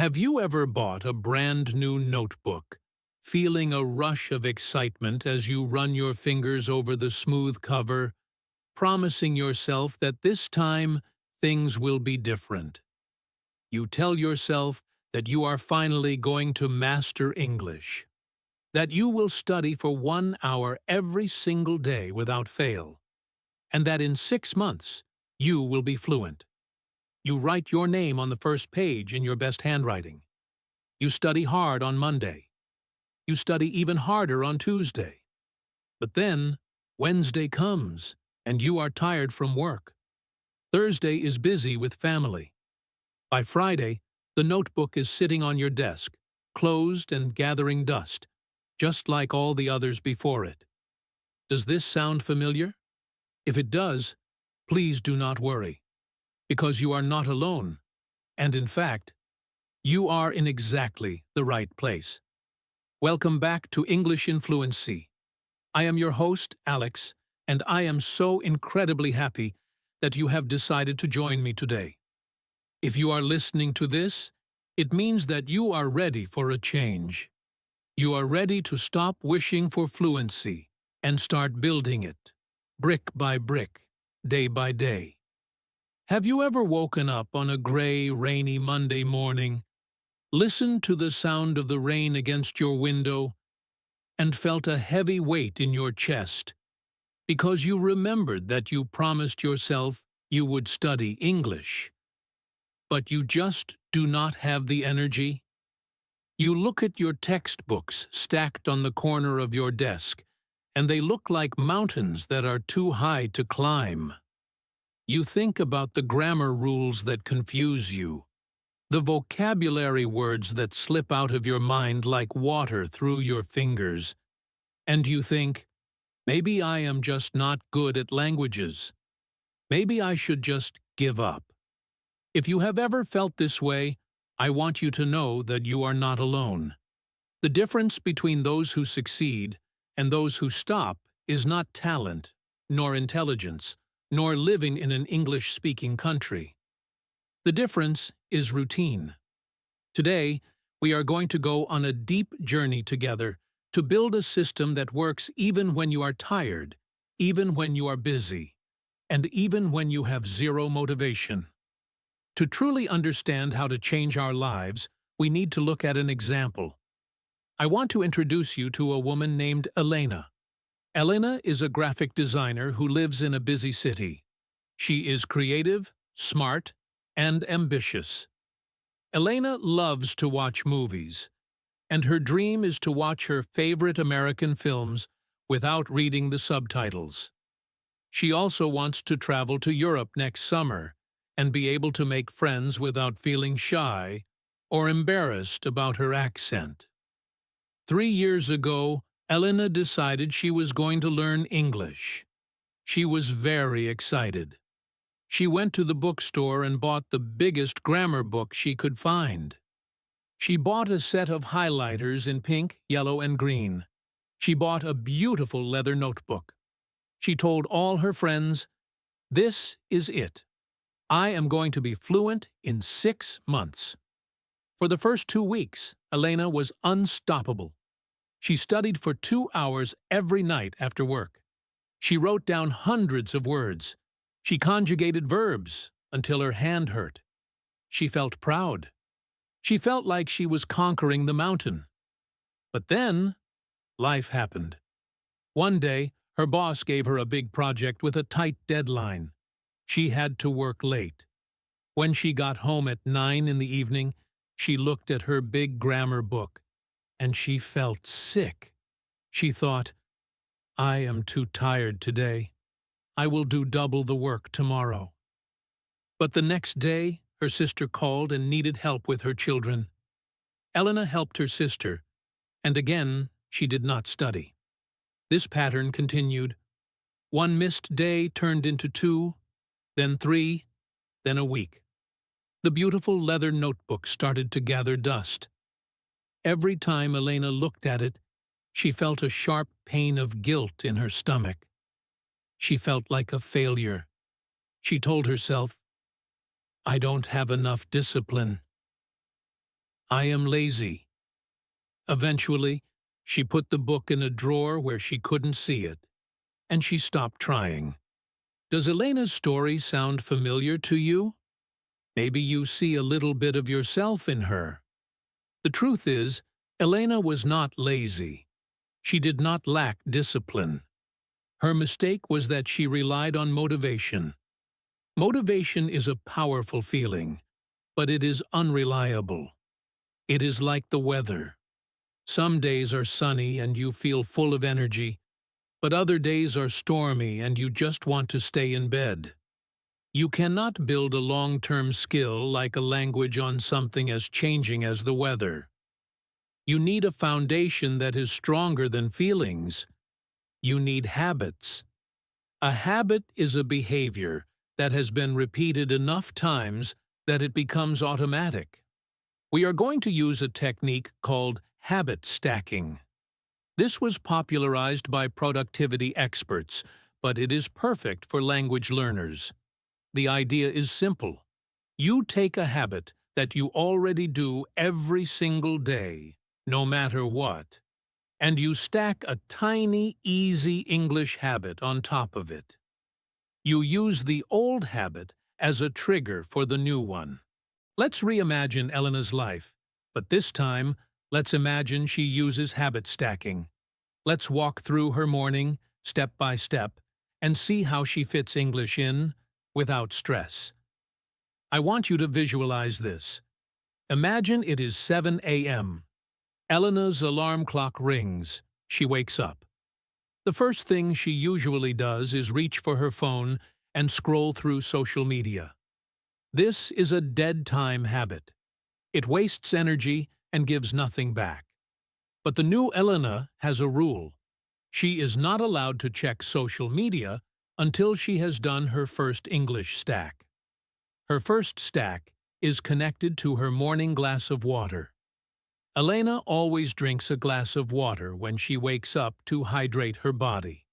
Have you ever bought a brand new notebook, feeling a rush of excitement as you run your fingers over the smooth cover, promising yourself that this time things will be different? You tell yourself that you are finally going to master English, that you will study for 1 hour every single day without fail, and that in 6 months you will be fluent. You write your name on the first page in your best handwriting. You study hard on Monday. You study even harder on Tuesday. But then, Wednesday comes, and you are tired from work. Thursday is busy with family. By Friday, the notebook is sitting on your desk, closed and gathering dust, just like all the others before it. Does this sound familiar? If it does, please do not worry, because you are not alone, and in fact, you are in exactly the right place. Welcome back to English in Fluency. I am your host, Alex, and I am so incredibly happy that you have decided to join me today. If you are listening to this, it means that you are ready for a change. You are ready to stop wishing for fluency and start building it, brick by brick, day by day. Have you ever woken up on a gray, rainy Monday morning, listened to the sound of the rain against your window, and felt a heavy weight in your chest because you remembered that you promised yourself you would study English, but you just do not have the energy? You look at your textbooks stacked on the corner of your desk, and they look like mountains that are too high to climb. You think about the grammar rules that confuse you, the vocabulary words that slip out of your mind like water through your fingers, and you think, maybe I am just not good at languages. Maybe I should just give up. If you have ever felt this way, I want you to know that you are not alone. The difference between those who succeed and those who stop is not talent, nor intelligence, nor living in an English-speaking country. The difference is routine. Today, we are going to go on a deep journey together to build a system that works even when you are tired, even when you are busy, and even when you have zero motivation. To truly understand how to change our lives, we need to look at an example. I want to introduce you to a woman named Elena. Elena is a graphic designer who lives in a busy city. She is creative, smart, and ambitious. Elena loves to watch movies, and her dream is to watch her favorite American films without reading the subtitles. She also wants to travel to Europe next summer and be able to make friends without feeling shy or embarrassed about her accent. 3 years ago, Elena decided she was going to learn English. She was very excited. She went to the bookstore and bought the biggest grammar book she could find. She bought a set of highlighters in pink, yellow, and green. She bought a beautiful leather notebook. She told all her friends, "This is it. I am going to be fluent in 6 months." For the first 2 weeks, Elena was unstoppable. She studied for 2 hours every night after work. She wrote down hundreds of words. She conjugated verbs until her hand hurt. She felt proud. She felt like she was conquering the mountain. But then, life happened. One day, her boss gave her a big project with a tight deadline. She had to work late. When she got home at 9 in the evening, she looked at her big grammar book, and she felt sick. She thought, "I am too tired today. I will do double the work tomorrow." But the next day, her sister called and needed help with her children. Elena helped her sister, and again she did not study. This pattern continued. One missed day turned into 2, then 3, then a week. The beautiful leather notebook started to gather dust. Every time Elena looked at it, she felt a sharp pain of guilt in her stomach. She felt like a failure. She told herself, "I don't have enough discipline." I am lazy. Eventually, she put the book in a drawer where she couldn't see it, and she stopped trying. Does Elena's story sound familiar to you? Maybe you see a little bit of yourself in her. The truth is, Elena was not lazy. She did not lack discipline. Her mistake was that she relied on motivation. Motivation is a powerful feeling, but it is unreliable. It is like the weather. Some days are sunny and you feel full of energy, but other days are stormy and you just want to stay in bed. You cannot build a long-term skill like a language on something as changing as the weather. You need a foundation that is stronger than feelings. You need habits. A habit is a behavior that has been repeated enough times that it becomes automatic. We are going to use a technique called habit stacking. This was popularized by productivity experts, but it is perfect for language learners. The idea is simple. You take a habit that you already do every single day, no matter what, and you stack a tiny, easy English habit on top of it. You use the old habit as a trigger for the new one. Let's reimagine Elena's life, but this time, let's imagine she uses habit stacking. Let's walk through her morning, step by step, and see how she fits English in without stress. I want you to visualize this. Imagine it is 7 a.m. Elena's alarm clock rings. She wakes up. The first thing she usually does is reach for her phone and scroll through social media. This is a dead time habit. It wastes energy and gives nothing back. But the new Elena has a rule. She is not allowed to check social media until she has done her first English stack. Her first stack is connected to her morning glass of water. Elena always drinks a glass of water when she wakes up to hydrate her body.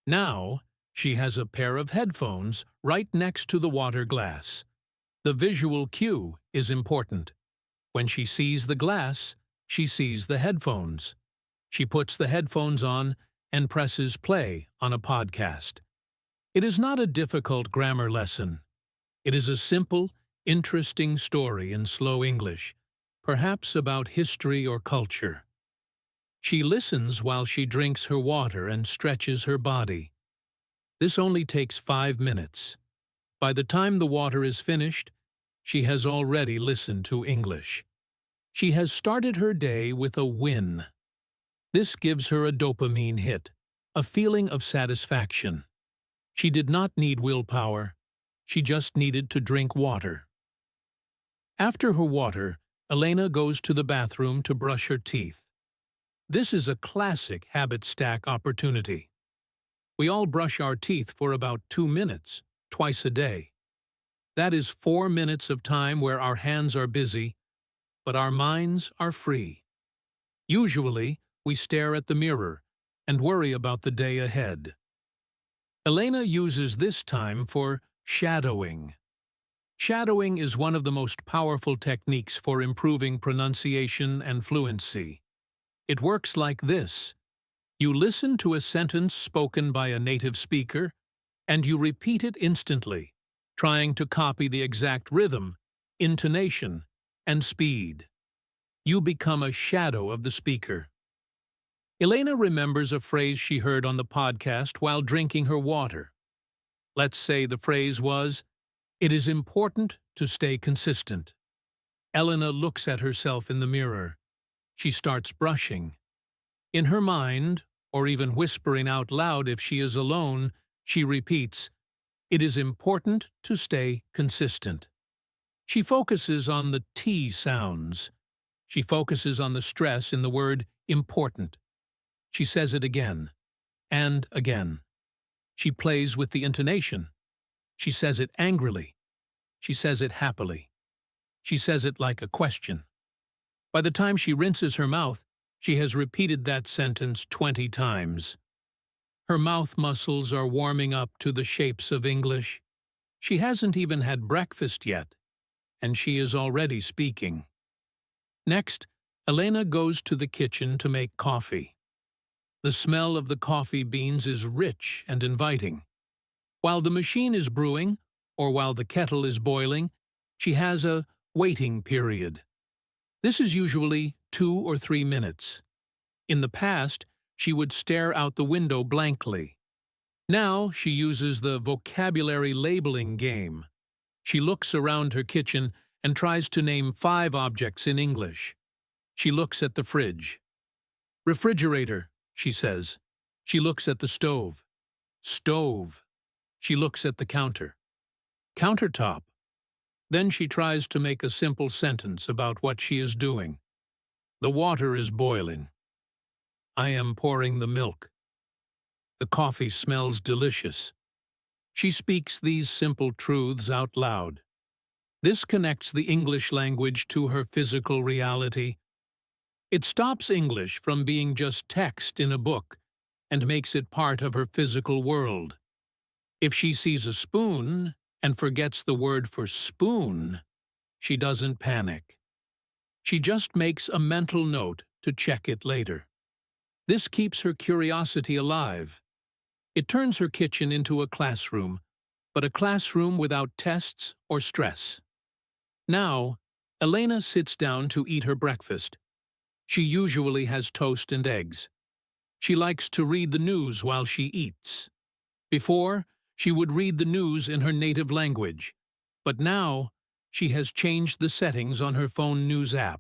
Now, she has a pair of headphones right next to the water glass. The visual cue is important. When she sees the glass, she sees the headphones. She puts the headphones on and presses play on a podcast. It is not a difficult grammar lesson. It is a simple, interesting story in slow English, perhaps about history or culture. She listens while she drinks her water and stretches her body. This only takes 5 minutes. By the time the water is finished, she has already listened to English. She has started her day with a win. This gives her a dopamine hit, a feeling of satisfaction. She did not need willpower. She just needed to drink water. After her water, Elena goes to the bathroom to brush her teeth. This is a classic habit stack opportunity. We all brush our teeth for about 2 minutes, twice a day. That is 4 minutes of time where our hands are busy, but our minds are free. Usually, we stare at the mirror and worry about the day ahead. Elena uses this time for shadowing. Shadowing is one of the most powerful techniques for improving pronunciation and fluency. It works like this. You listen to a sentence spoken by a native speaker, and you repeat it instantly, trying to copy the exact rhythm, intonation, and speed. You become a shadow of the speaker. Elena remembers a phrase she heard on the podcast while drinking her water. Let's say the phrase was, "It is important to stay consistent." Elena looks at herself in the mirror. She starts brushing. In her mind, or even whispering out loud if she is alone, she repeats, "It is important to stay consistent." She focuses on the T sounds. She focuses on the stress in the word important. She says it again, and again. She plays with the intonation. She says it angrily. She says it happily. She says it like a question. By the time she rinses her mouth, she has repeated that sentence 20 times. Her mouth muscles are warming up to the shapes of English. She hasn't even had breakfast yet, and she is already speaking. Next, Elena goes to the kitchen to make coffee. The smell of the coffee beans is rich and inviting. While the machine is brewing, or while the kettle is boiling, she has a waiting period. This is usually 2 or 3 minutes. In the past, she would stare out the window blankly. Now she uses the vocabulary labeling game. She looks around her kitchen and tries to name 5 objects in English. She looks at the fridge. Refrigerator, she says. She looks at the stove. Stove. She looks at the counter. Countertop. Then she tries to make a simple sentence about what she is doing. The water is boiling. I am pouring the milk. The coffee smells delicious. She speaks these simple truths out loud. This connects the English language to her physical reality. It stops English from being just text in a book and makes it part of her physical world. If she sees a spoon and forgets the word for spoon, she doesn't panic. She just makes a mental note to check it later. This keeps her curiosity alive. It turns her kitchen into a classroom, but a classroom without tests or stress. Now, Elena sits down to eat her breakfast. She usually has toast and eggs. She likes to read the news while she eats. Before, she would read the news in her native language, but now she has changed the settings on her phone news app.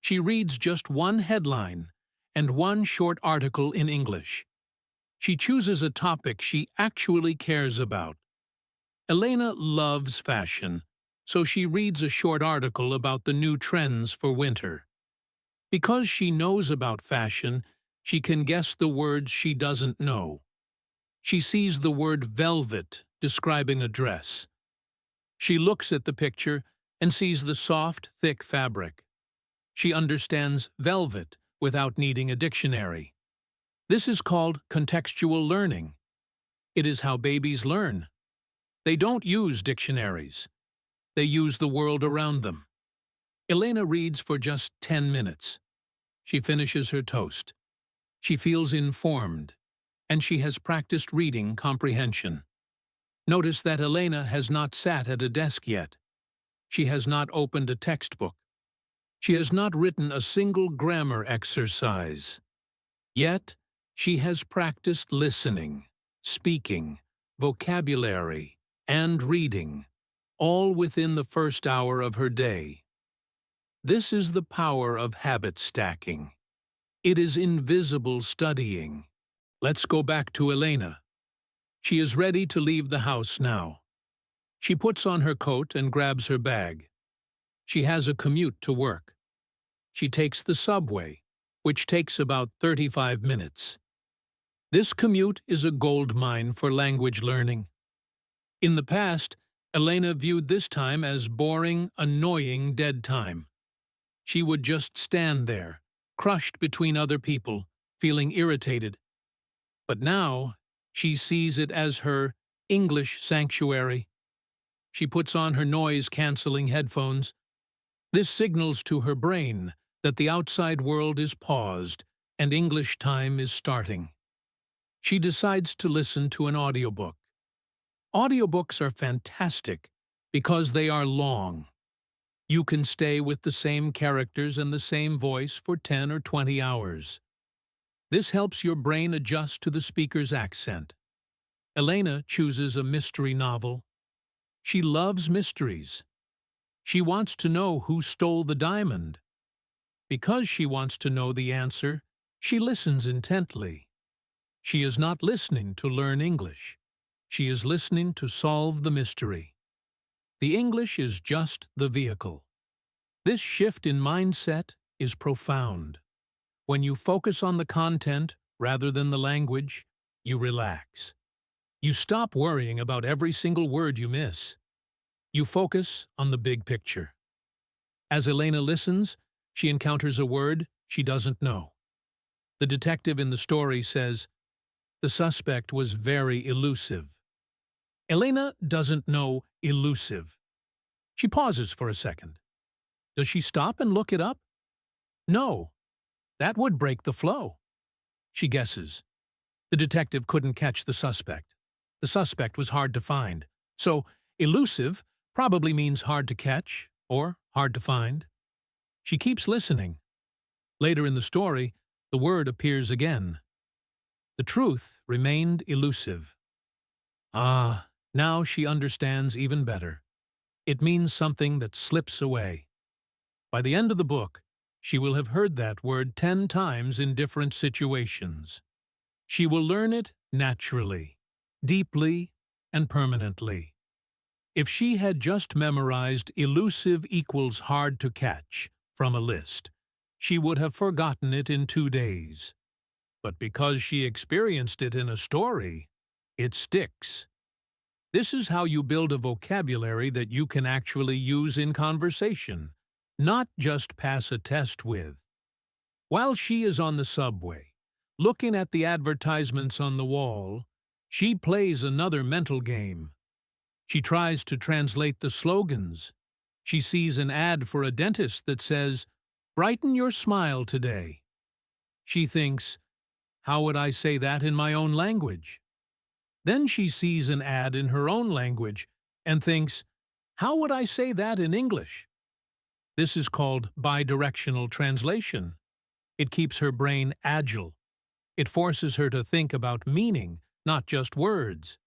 She reads just one headline and one short article in English. She chooses a topic she actually cares about. Elena loves fashion, so she reads a short article about the new trends for winter. Because she knows about fashion, she can guess the words she doesn't know. She sees the word velvet describing a dress. She looks at the picture and sees the soft, thick fabric. She understands velvet without needing a dictionary. This is called contextual learning. It is how babies learn. They don't use dictionaries. They use the world around them. Elena reads for just 10 minutes. She finishes her toast. She feels informed, and she has practiced reading comprehension. Notice that Elena has not sat at a desk yet. She has not opened a textbook. She has not written a single grammar exercise. Yet, she has practiced listening, speaking, vocabulary, and reading, all within the first hour of her day. This is the power of habit stacking. It is invisible studying. Let's go back to Elena. She is ready to leave the house now. She puts on her coat and grabs her bag. She has a commute to work. She takes the subway, which takes about 35 minutes. This commute is a gold mine for language learning. In the past, Elena viewed this time as boring, annoying dead time. She would just stand there, crushed between other people, feeling irritated. But now, she sees it as her English sanctuary. She puts on her noise-canceling headphones. This signals to her brain that the outside world is paused and English time is starting. She decides to listen to an audiobook. Audiobooks are fantastic because they are long. You can stay with the same characters and the same voice for 10 or 20 hours. This helps your brain adjust to the speaker's accent. Elena chooses a mystery novel. She loves mysteries. She wants to know who stole the diamond. Because she wants to know the answer, she listens intently. She is not listening to learn English. She is listening to solve the mystery. The English is just the vehicle. This shift in mindset is profound. When you focus on the content rather than the language, you relax. You stop worrying about every single word you miss. You focus on the big picture. As Elena listens, she encounters a word she doesn't know. The detective in the story says, "The suspect was very elusive." Elena doesn't know elusive. She pauses for a second. Does she stop and look it up? No, that would break the flow. She guesses. The detective couldn't catch the suspect. The suspect was hard to find. So, elusive probably means hard to catch or hard to find. She keeps listening. Later in the story, the word appears again. The truth remained elusive. Ah, now she understands even better. It means something that slips away. By the end of the book, she will have heard that word 10 times in different situations. She will learn it naturally, deeply, and permanently. If she had just memorized elusive equals hard to catch from a list, she would have forgotten it in 2 days. But because she experienced it in a story, it sticks. This is how you build a vocabulary that you can actually use in conversation, not just pass a test with. While she is on the subway, looking at the advertisements on the wall, she plays another mental game. She tries to translate the slogans. She sees an ad for a dentist that says, "Brighten your smile today." She thinks, "How would I say that in my own language?" Then she sees an ad in her own language and thinks, "How would I say that in English?" This is called bidirectional translation. It keeps her brain agile. It forces her to think about meaning, not just words.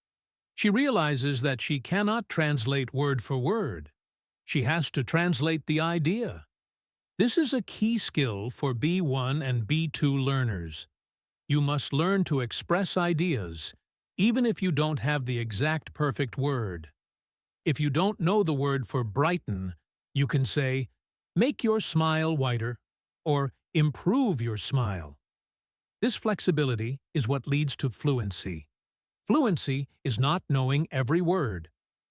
She realizes that she cannot translate word for word. She has to translate the idea. This is a key skill for B1 and B2 learners. You must learn to express ideas, even if you don't have the exact perfect word. If you don't know the word for brighten, you can say, "Make your smile whiter," or "Improve your smile." This flexibility is what leads to fluency. Fluency is not knowing every word.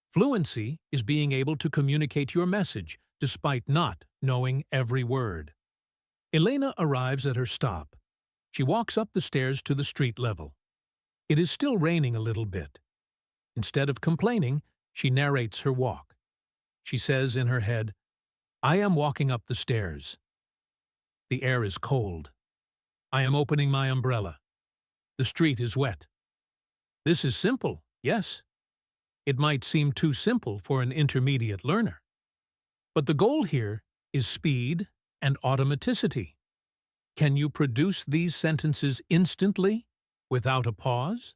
Fluency is being able to communicate your message despite not knowing every word. Elena arrives at her stop. She walks up the stairs to the street level. It is still raining a little bit. Instead of complaining, she narrates her walk. She says in her head, "I am walking up the stairs. The air is cold. I am opening my umbrella. The street is wet." This is simple, yes. It might seem too simple for an intermediate learner. But the goal here is speed and automaticity. Can you produce these sentences instantly, without a pause?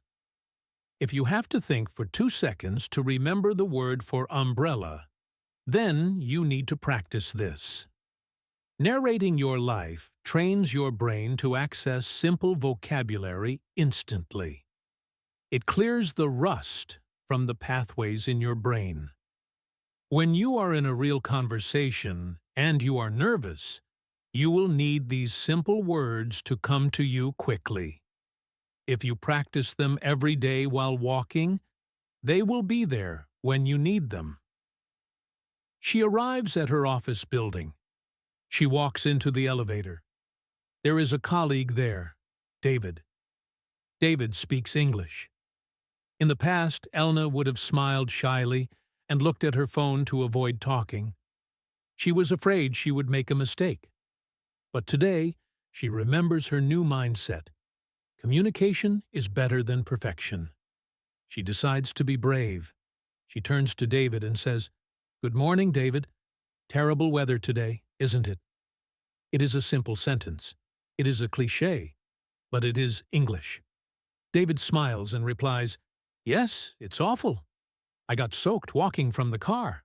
If you have to think for 2 seconds to remember the word for umbrella, then you need to practice this. Narrating your life trains your brain to access simple vocabulary instantly. It clears the rust from the pathways in your brain. When you are in a real conversation and you are nervous, you will need these simple words to come to you quickly. If you practice them every day while walking, they will be there when you need them. She arrives at her office building. She walks into the elevator. There is a colleague there, David. David speaks English. In the past, Elna would have smiled shyly and looked at her phone to avoid talking. She was afraid she would make a mistake. But today, she remembers her new mindset. Communication is better than perfection. She decides to be brave. She turns to David and says, "Good morning, David. Terrible weather today, isn't it?" It is a simple sentence. It is a cliché, but it is English. David smiles and replies, "Yes, it's awful. I got soaked walking from the car."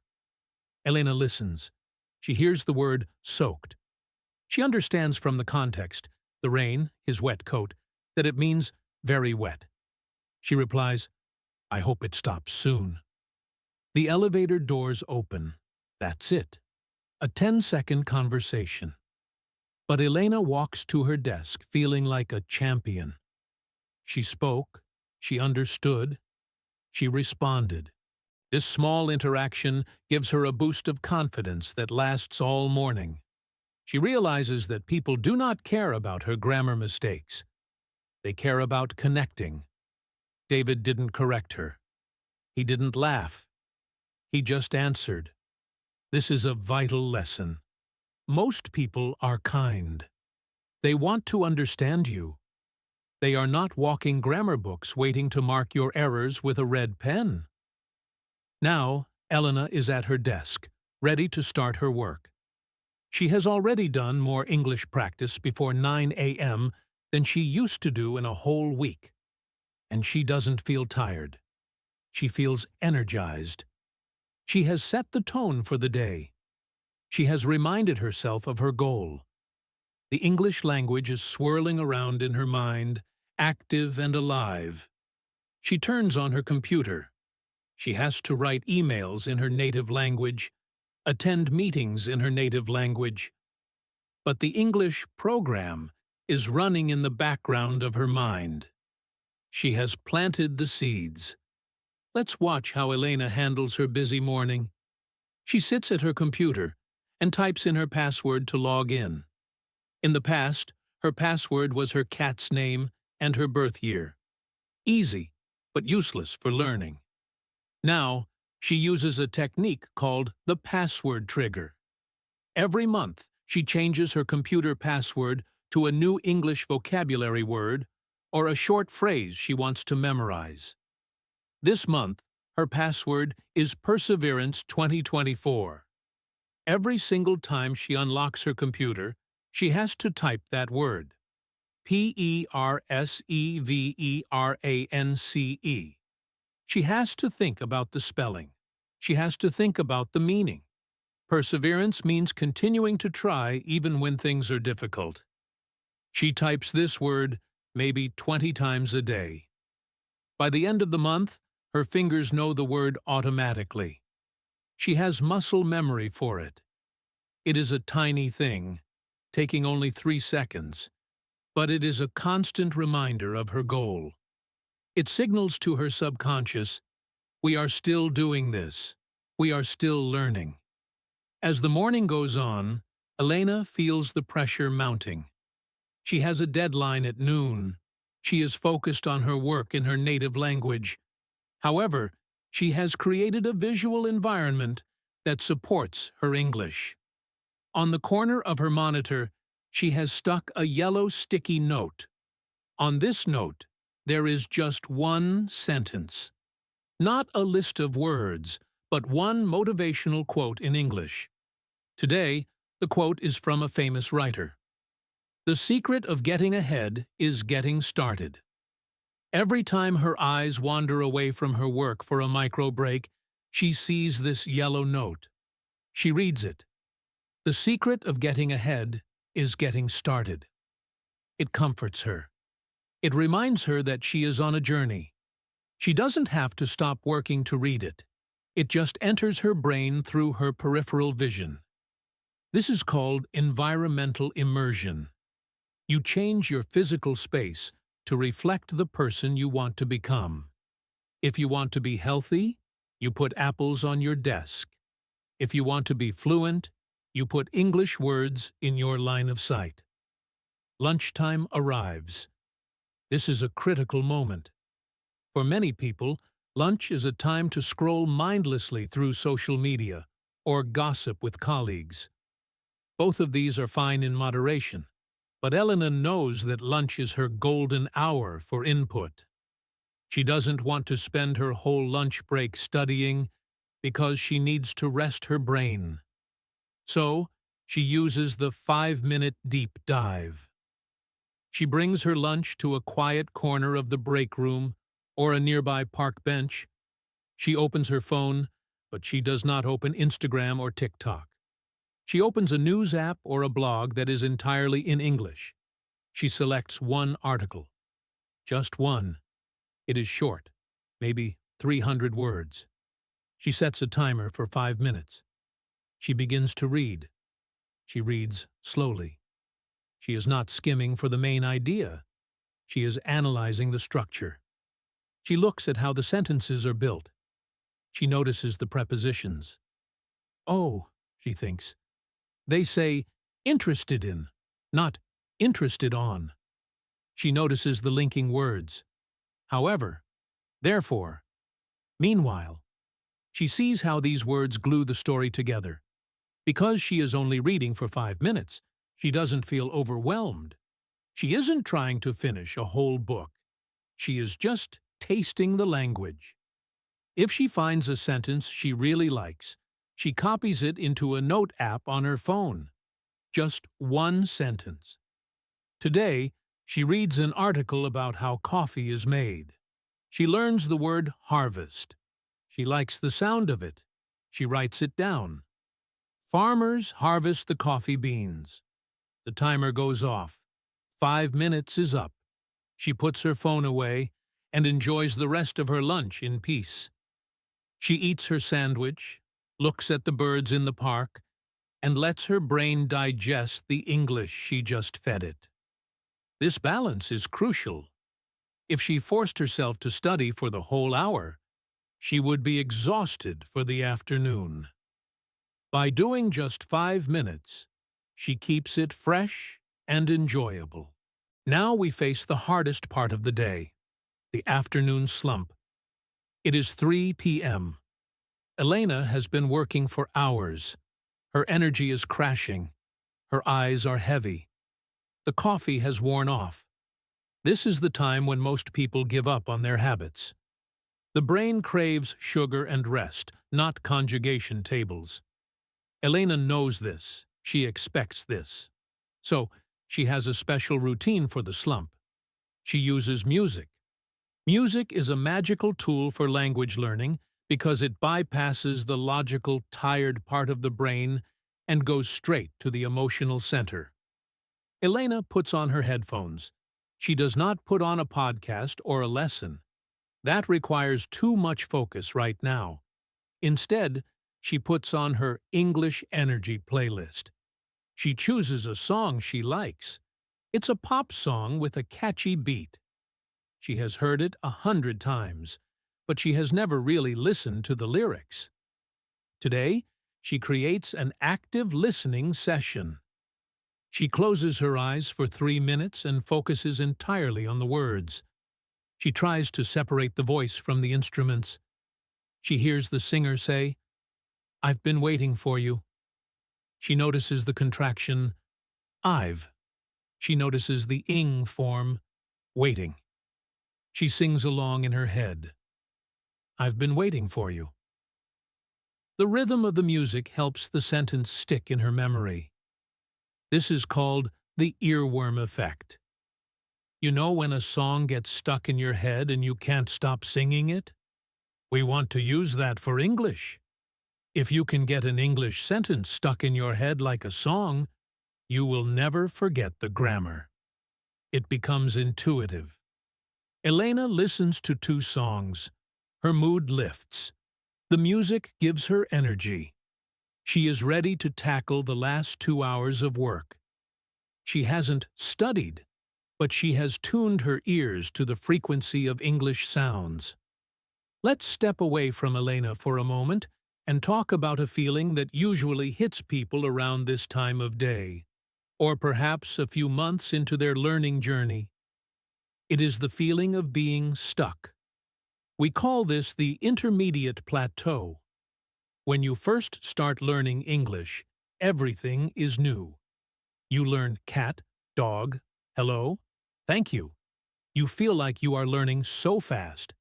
Elena listens. She hears the word soaked. She understands from the context, the rain, his wet coat, that it means very wet. She replies, "I hope it stops soon." The elevator doors open. That's it. A 10-second conversation. But Elena walks to her desk feeling like a champion. She spoke. She understood. She responded. This small interaction gives her a boost of confidence that lasts all morning. She realizes that people do not care about her grammar mistakes. They care about connecting. David didn't correct her. He didn't laugh. He just answered. This is a vital lesson. Most people are kind. They want to understand you. They are not walking grammar books waiting to mark your errors with a red pen. Now, Elena is at her desk, ready to start her work. She has already done more English practice before 9 a.m. than she used to do in a whole week. And she doesn't feel tired. She feels energized. She has set the tone for the day. She has reminded herself of her goal. The English language is swirling around in her mind, active and alive. She turns on her computer. She has to write emails in her native language, attend meetings in her native language. But the English program is running in the background of her mind. She has planted the seeds. Let's watch how Elena handles her busy morning. She sits at her computer and types in her password to log in. In the past, her password was her cat's name and her birth year. Easy, but useless for learning. Now, she uses a technique called the password trigger. Every month, she changes her computer password to a new English vocabulary word or a short phrase she wants to memorize. This month, her password is Perseverance 2024. Every single time she unlocks her computer, she has to type that word. Perseverance. She has to think about the spelling. She has to think about the meaning. Perseverance means continuing to try even when things are difficult. She types this word maybe 20 times a day. By the end of the month, her fingers know the word automatically. She has muscle memory for it. It is a tiny thing, taking only 3 seconds, but it is a constant reminder of her goal. It signals to her subconscious, we are still doing this. We are still learning. As the morning goes on, Elena feels the pressure mounting. She has a deadline at noon. She is focused on her work in her native language. However, she has created a visual environment that supports her English. On the corner of her monitor, she has stuck a yellow sticky note. On this note, there is just one sentence. Not a list of words, but one motivational quote in English. Today, the quote is from a famous writer. The secret of getting ahead is getting started. Every time her eyes wander away from her work for a micro break, she sees this yellow note. She reads it. The secret of getting ahead is getting started. It comforts her. It reminds her that she is on a journey. She doesn't have to stop working to read it. It just enters her brain through her peripheral vision. This is called environmental immersion. You change your physical space to reflect the person you want to become. If you want to be healthy, you put apples on your desk. If you want to be fluent, you put English words in your line of sight. Lunchtime arrives. This is a critical moment. For many people, lunch is a time to scroll mindlessly through social media or gossip with colleagues. Both of these are fine in moderation, but Elena knows that lunch is her golden hour for input. She doesn't want to spend her whole lunch break studying because she needs to rest her brain. So, she uses the 5-minute deep dive. She brings her lunch to a quiet corner of the break room or a nearby park bench. She opens her phone, but she does not open Instagram or TikTok. She opens a news app or a blog that is entirely in English. She selects one article. Just one. It is short, maybe 300 words. She sets a timer for 5 minutes. She begins to read. She reads slowly. She is not skimming for the main idea. She is analyzing the structure. She looks at how the sentences are built. She notices the prepositions. Oh, she thinks. They say interested in, not interested on. She notices the linking words. However, therefore, meanwhile. She sees how these words glue the story together. Because she is only reading for 5 minutes, she doesn't feel overwhelmed. She isn't trying to finish a whole book. She is just tasting the language. If she finds a sentence she really likes, she copies it into a note app on her phone. Just one sentence. Today, she reads an article about how coffee is made. She learns the word harvest. She likes the sound of it. She writes it down. Farmers harvest the coffee beans. The timer goes off. 5 minutes is up. She puts her phone away and enjoys the rest of her lunch in peace. She eats her sandwich, looks at the birds in the park, and lets her brain digest the English she just fed it. This balance is crucial. If she forced herself to study for the whole hour, she would be exhausted for the afternoon. By doing just 5 minutes, she keeps it fresh and enjoyable. Now we face the hardest part of the day, the afternoon slump. It is 3 p.m. Elena has been working for hours. Her energy is crashing. Her eyes are heavy. The coffee has worn off. This is the time when most people give up on their habits. The brain craves sugar and rest, not conjugation tables. Elena knows this. She expects this. So, she has a special routine for the slump. She uses music. Music is a magical tool for language learning because it bypasses the logical, tired part of the brain and goes straight to the emotional center. Elena puts on her headphones. She does not put on a podcast or a lesson. That requires too much focus right now. Instead, she puts on her English Energy playlist. She chooses a song she likes. It's a pop song with a catchy beat. She has heard it 100 times, but she has never really listened to the lyrics. Today, she creates an active listening session. She closes her eyes for 3 minutes and focuses entirely on the words. She tries to separate the voice from the instruments. She hears the singer say, "I've been waiting for you." She notices the contraction, I've. She notices the ing form, waiting. She sings along in her head, "I've been waiting for you." The rhythm of the music helps the sentence stick in her memory. This is called the earworm effect. You know when a song gets stuck in your head and you can't stop singing it? We want to use that for English. If you can get an English sentence stuck in your head like a song, you will never forget the grammar. It becomes intuitive. Elena listens to 2 songs. Her mood lifts. The music gives her energy. She is ready to tackle the last 2 hours of work. She hasn't studied, but she has tuned her ears to the frequency of English sounds. Let's step away from Elena for a moment and talk about a feeling that usually hits people around this time of day, or perhaps a few months into their learning journey. It is the feeling of being stuck. We call this the intermediate plateau. When you first start learning English, everything is new. You learn cat, dog, hello, thank you. You feel like you are learning so fast.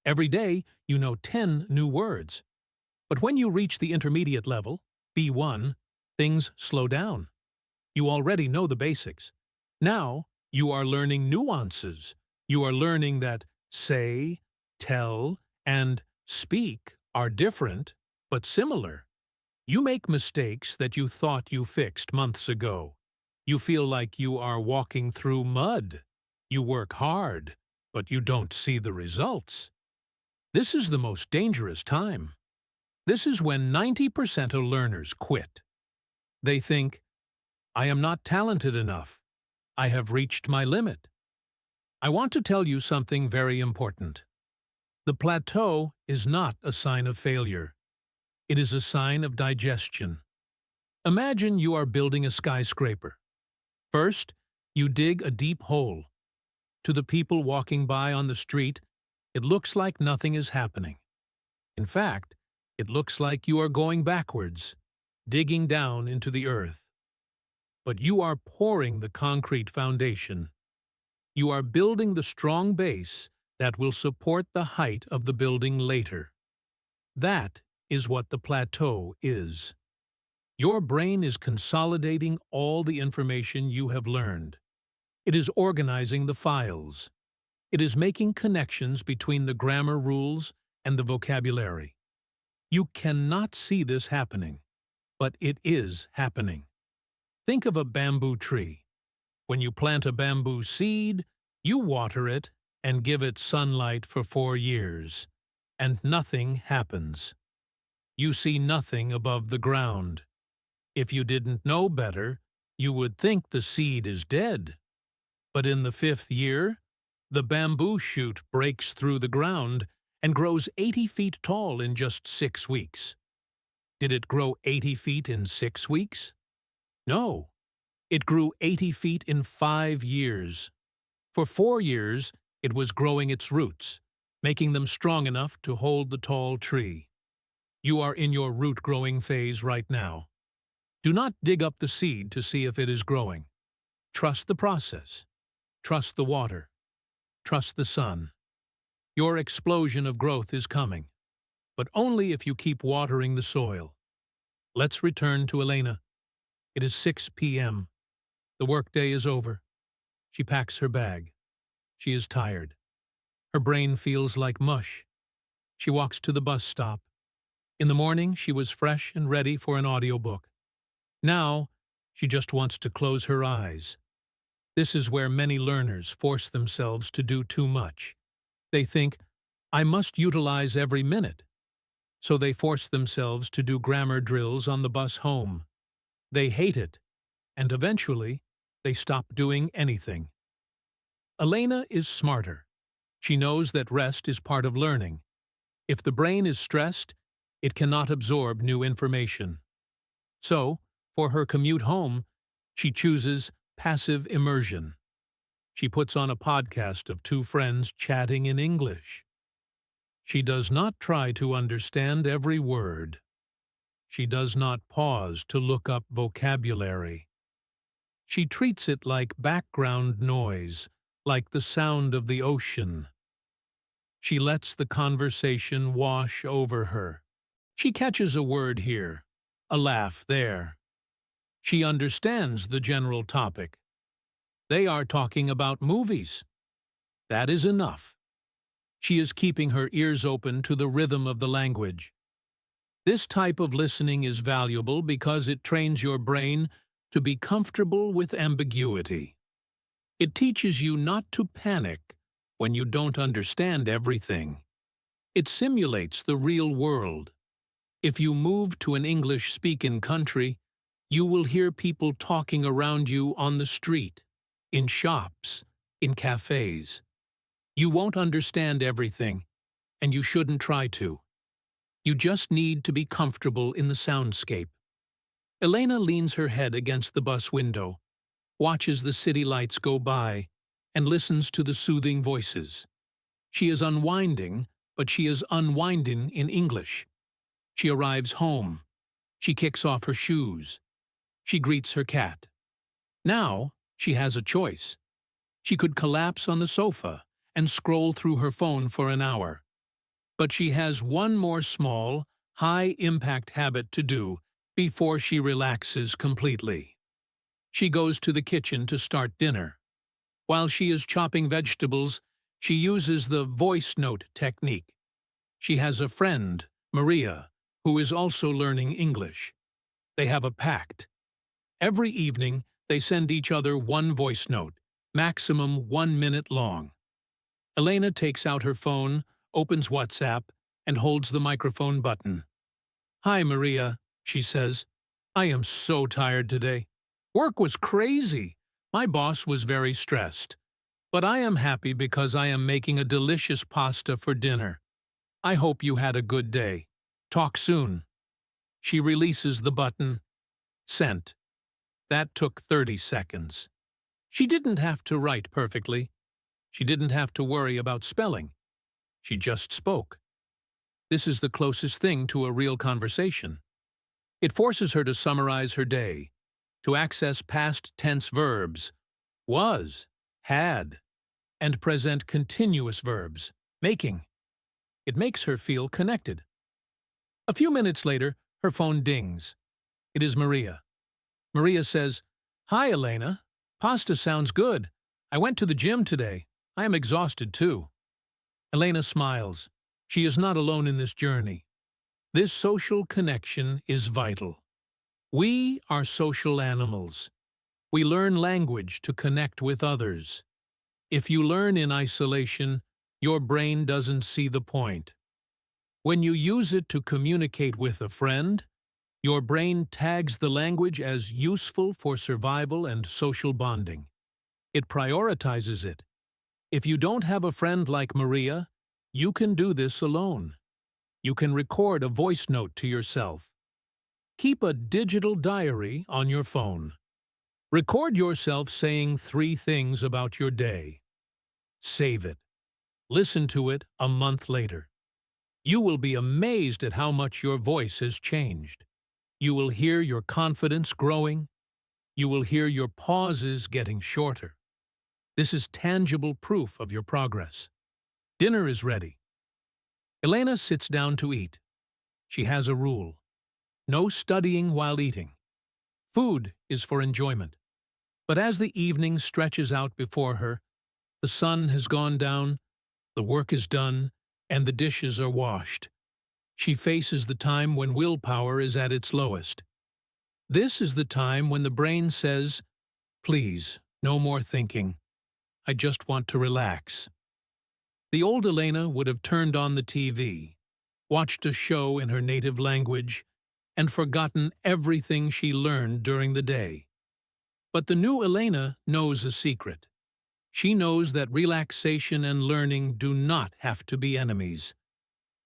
Every day, you know 10 new words. But when you reach the intermediate level, B1, things slow down. You already know the basics. Now, you are learning nuances. You are learning that say, tell, and speak are different, but similar. You make mistakes that you thought you fixed months ago. You feel like you are walking through mud. You work hard, but you don't see the results. This is the most dangerous time. This is when 90% of learners quit. They think, I am not talented enough. I have reached my limit. I want to tell you something very important. The plateau is not a sign of failure. It is a sign of digestion. Imagine you are building a skyscraper. First, you dig a deep hole. To the people walking by on the street, it looks like nothing is happening. In fact, it looks like you are going backwards. digging down into the earth. But you are pouring the concrete foundation. You are building the strong base that will support the height of the building later. That is what the plateau is. Your brain is consolidating all the information you have learned. It is organizing the files. It is making connections between the grammar rules and the vocabulary. You cannot see this happening, but it is happening. Think of a bamboo tree. When you plant a bamboo seed, you water it and give it sunlight for 4 years, and nothing happens. You see nothing above the ground. If you didn't know better, you would think the seed is dead. But in the 5th year, the bamboo shoot breaks through the ground and grows 80 feet tall in just 6 weeks. Did it grow 80 feet in 6 weeks? No. It grew 80 feet in 5 years. For 4 years, it was growing its roots, making them strong enough to hold the tall tree. You are in your root-growing phase right now. Do not dig up the seed to see if it is growing. Trust the process. Trust the water. Trust the sun. Your explosion of growth is coming, but only if you keep watering the soil. Let's return to Elena. It is 6 p.m. The workday is over. She packs her bag. She is tired. Her brain feels like mush. She walks to the bus stop. In the morning, she was fresh and ready for an audiobook. Now, she just wants to close her eyes. This is where many learners force themselves to do too much. They think, I must utilize every minute. So they force themselves to do grammar drills on the bus home. They hate it, and eventually, they stop doing anything. Elena is smarter. She knows that rest is part of learning. If the brain is stressed, it cannot absorb new information. So, for her commute home, she chooses passive immersion. She puts on a podcast of 2 friends chatting in English. She does not try to understand every word. She does not pause to look up vocabulary. She treats it like background noise, like the sound of the ocean. She lets the conversation wash over her. She catches a word here, a laugh there. She understands the general topic. They are talking about movies. That is enough. She is keeping her ears open to the rhythm of the language. This type of listening is valuable because it trains your brain to be comfortable with ambiguity. It teaches you not to panic when you don't understand everything. It simulates the real world. If you move to an English-speaking country, you will hear people talking around you on the street, in shops, in cafes. You won't understand everything, and you shouldn't try to. You just need to be comfortable in the soundscape. Elena leans her head against the bus window, watches the city lights go by, and listens to the soothing voices. She is unwinding, but she is unwinding in English. She arrives home. She kicks off her shoes. She greets her cat. Now, she has a choice. She could collapse on the sofa and scroll through her phone for an hour. But she has one more small, high-impact habit to do before she relaxes completely. She goes to the kitchen to start dinner. While she is chopping vegetables, she uses the voice note technique. She has a friend, Maria, who is also learning English. They have a pact. Every evening, they send each other one voice note, maximum 1 minute long. Elena takes out her phone, opens WhatsApp, and holds the microphone button. "Hi, Maria," she says. "I am so tired today. Work was crazy. My boss was very stressed. But I am happy because I am making a delicious pasta for dinner. I hope you had a good day. Talk soon." She releases the button. Sent. That took 30 seconds. She didn't have to write perfectly. She didn't have to worry about spelling. She just spoke. This is the closest thing to a real conversation. It forces her to summarize her day, to access past tense verbs, was, had, and present continuous verbs, making. It makes her feel connected. A few minutes later, her phone dings. It is Maria. Maria says, "Hi, Elena. Pasta sounds good. I went to the gym today. I am exhausted too." Elena smiles. She is not alone in this journey. This social connection is vital. We are social animals. We learn language to connect with others. If you learn in isolation, your brain doesn't see the point. When you use it to communicate with a friend, your brain tags the language as useful for survival and social bonding. It prioritizes it. If you don't have a friend like Maria, you can do this alone. You can record a voice note to yourself. Keep a digital diary on your phone. Record yourself saying 3 things about your day. Save it. Listen to it a month later. You will be amazed at how much your voice has changed. You will hear your confidence growing. You will hear your pauses getting shorter. This is tangible proof of your progress. Dinner is ready. Elena sits down to eat. She has a rule. No studying while eating. Food is for enjoyment. But as the evening stretches out before her, the sun has gone down, the work is done, and the dishes are washed. She faces the time when willpower is at its lowest. This is the time when the brain says, "Please, no more thinking. I just want to relax." The old Elena would have turned on the TV, watched a show in her native language, and forgotten everything she learned during the day. But the new Elena knows a secret. She knows that relaxation and learning do not have to be enemies.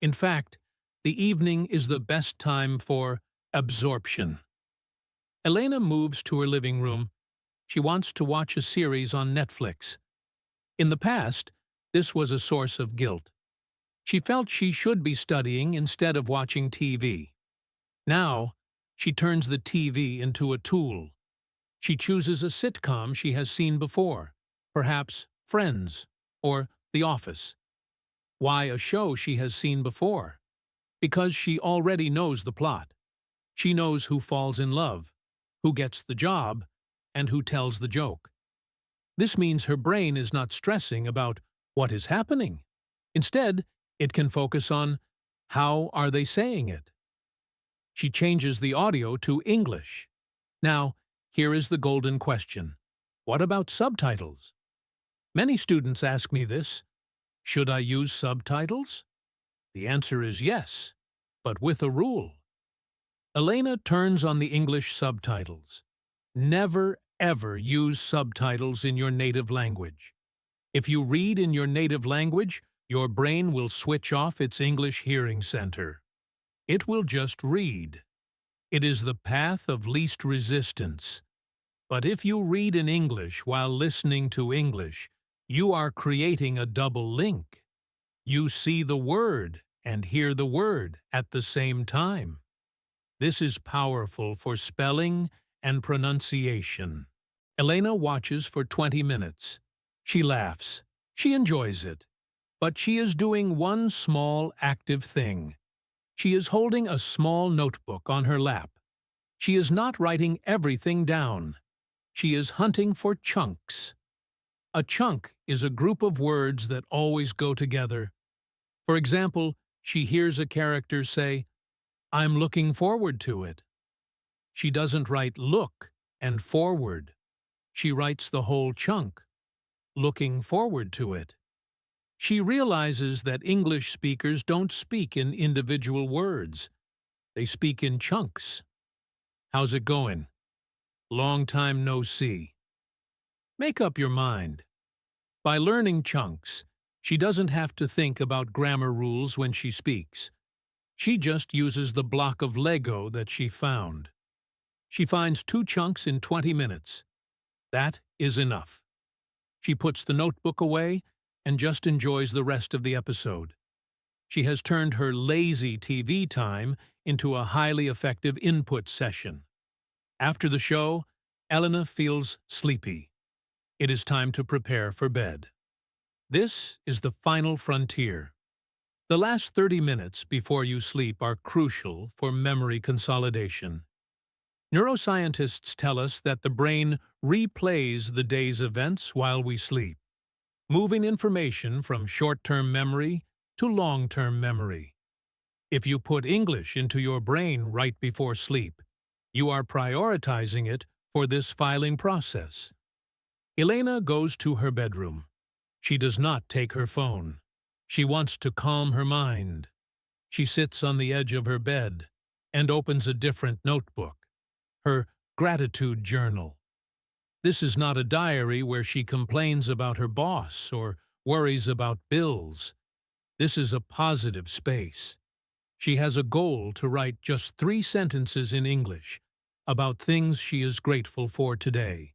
In fact, the evening is the best time for absorption. Elena moves to her living room. She wants to watch a series on Netflix. In the past, this was a source of guilt. She felt she should be studying instead of watching TV. Now, she turns the TV into a tool. She chooses a sitcom she has seen before, perhaps Friends or The Office. Why a show she has seen before? Because she already knows the plot. She knows who falls in love, who gets the job, and who tells the joke. This means her brain is not stressing about what is happening. Instead, it can focus on how are they saying it. She changes the audio to English. Now, here is the golden question. What about subtitles? Many students ask me this. Should I use subtitles? The answer is yes, but with a rule. Elena turns on the English subtitles. Never, ever use subtitles in your native language. If you read in your native language, your brain will switch off its English hearing center. It will just read. It is the path of least resistance. But if you read in English while listening to English, you are creating a double link. You see the word and hear the word at the same time. This is powerful for spelling and pronunciation. Elena watches for 20 minutes. She laughs. She enjoys it. But she is doing one small active thing. She is holding a small notebook on her lap. She is not writing everything down. She is hunting for chunks. A chunk is a group of words that always go together. For example, she hears a character say, "I'm looking forward to it." She doesn't write look and forward. She writes the whole chunk, looking forward to it. She realizes that English speakers don't speak in individual words. They speak in chunks. How's it going? Long time no see. Make up your mind. By learning chunks, she doesn't have to think about grammar rules when she speaks. She just uses the block of Lego that she found. She finds 2 chunks in 20 minutes. That is enough. She puts the notebook away and just enjoys the rest of the episode. She has turned her lazy TV time into a highly effective input session. After the show, Elena feels sleepy. It is time to prepare for bed. This is the final frontier. The last 30 minutes before you sleep are crucial for memory consolidation. Neuroscientists tell us that the brain replays the day's events while we sleep, moving information from short-term memory to long-term memory. If you put English into your brain right before sleep, you are prioritizing it for this filing process. Elena goes to her bedroom. She does not take her phone. She wants to calm her mind. She sits on the edge of her bed and opens a different notebook, her gratitude journal. This is not a diary where she complains about her boss or worries about bills. This is a positive space. She has a goal to write just 3 sentences in English about things she is grateful for today.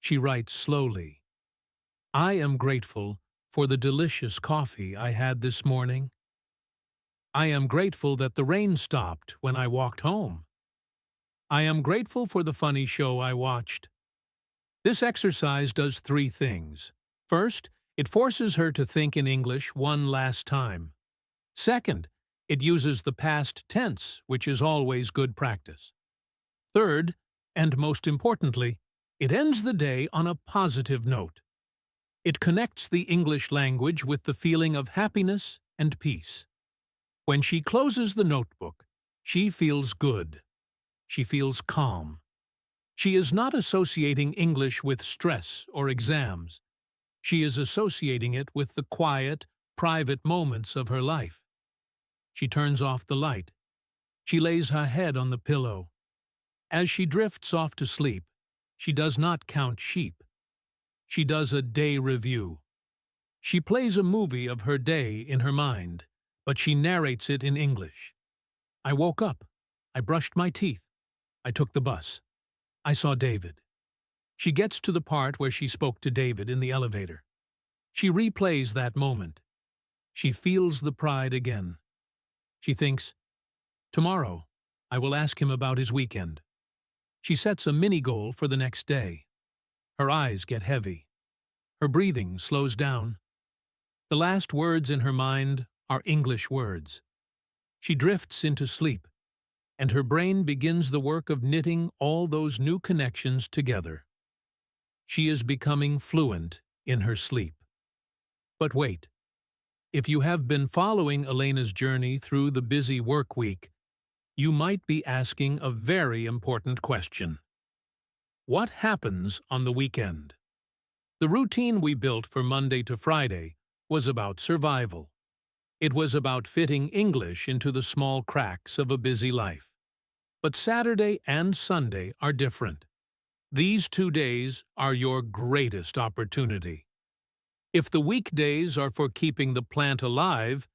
She writes slowly. I am grateful for the delicious coffee I had this morning. I am grateful that the rain stopped when I walked home. I am grateful for the funny show I watched. This exercise does 3 things. First, it forces her to think in English one last time. Second, it uses the past tense, which is always good practice. Third, and most importantly, it ends the day on a positive note. It connects the English language with the feeling of happiness and peace. When she closes the notebook, she feels good. She feels calm. She is not associating English with stress or exams. She is associating it with the quiet, private moments of her life. She turns off the light. She lays her head on the pillow. As she drifts off to sleep, she does not count sheep. She does a day review. She plays a movie of her day in her mind, but she narrates it in English. I woke up. I brushed my teeth. I took the bus. I saw David. She gets to the part where she spoke to David in the elevator. She replays that moment. She feels the pride again. She thinks, tomorrow, I will ask him about his weekend. She sets a mini-goal for the next day. Her eyes get heavy. Her breathing slows down. The last words in her mind are English words. She drifts into sleep, and her brain begins the work of knitting all those new connections together. She is becoming fluent in her sleep. But wait. If you have been following Elena's journey through the busy work week, you might be asking a very important question. What happens on the weekend? The routine we built for Monday to Friday was about survival. It was about fitting English into the small cracks of a busy life. But Saturday and Sunday are different. These 2 days are your greatest opportunity. If the weekdays are for keeping the plant alive,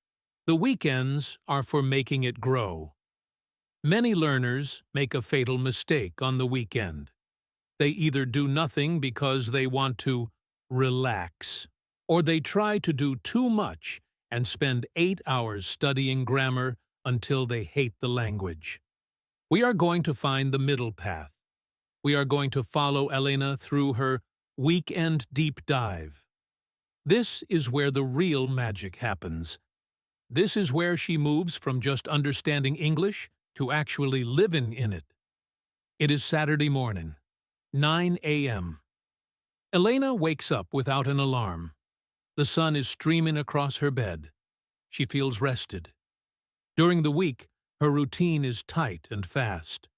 the weekends are for making it grow. Many learners make a fatal mistake on the weekend. They either do nothing because they want to relax, or they try to do too much and spend 8 hours studying grammar until they hate the language. We are going to find the middle path. We are going to follow Elena through her weekend deep dive. This is where the real magic happens. This is where she moves from just understanding English to actually living in it. It is Saturday morning, 9 a.m. Elena wakes up without an alarm. The sun is streaming across her bed. She feels rested. During the week, her routine is tight and fast.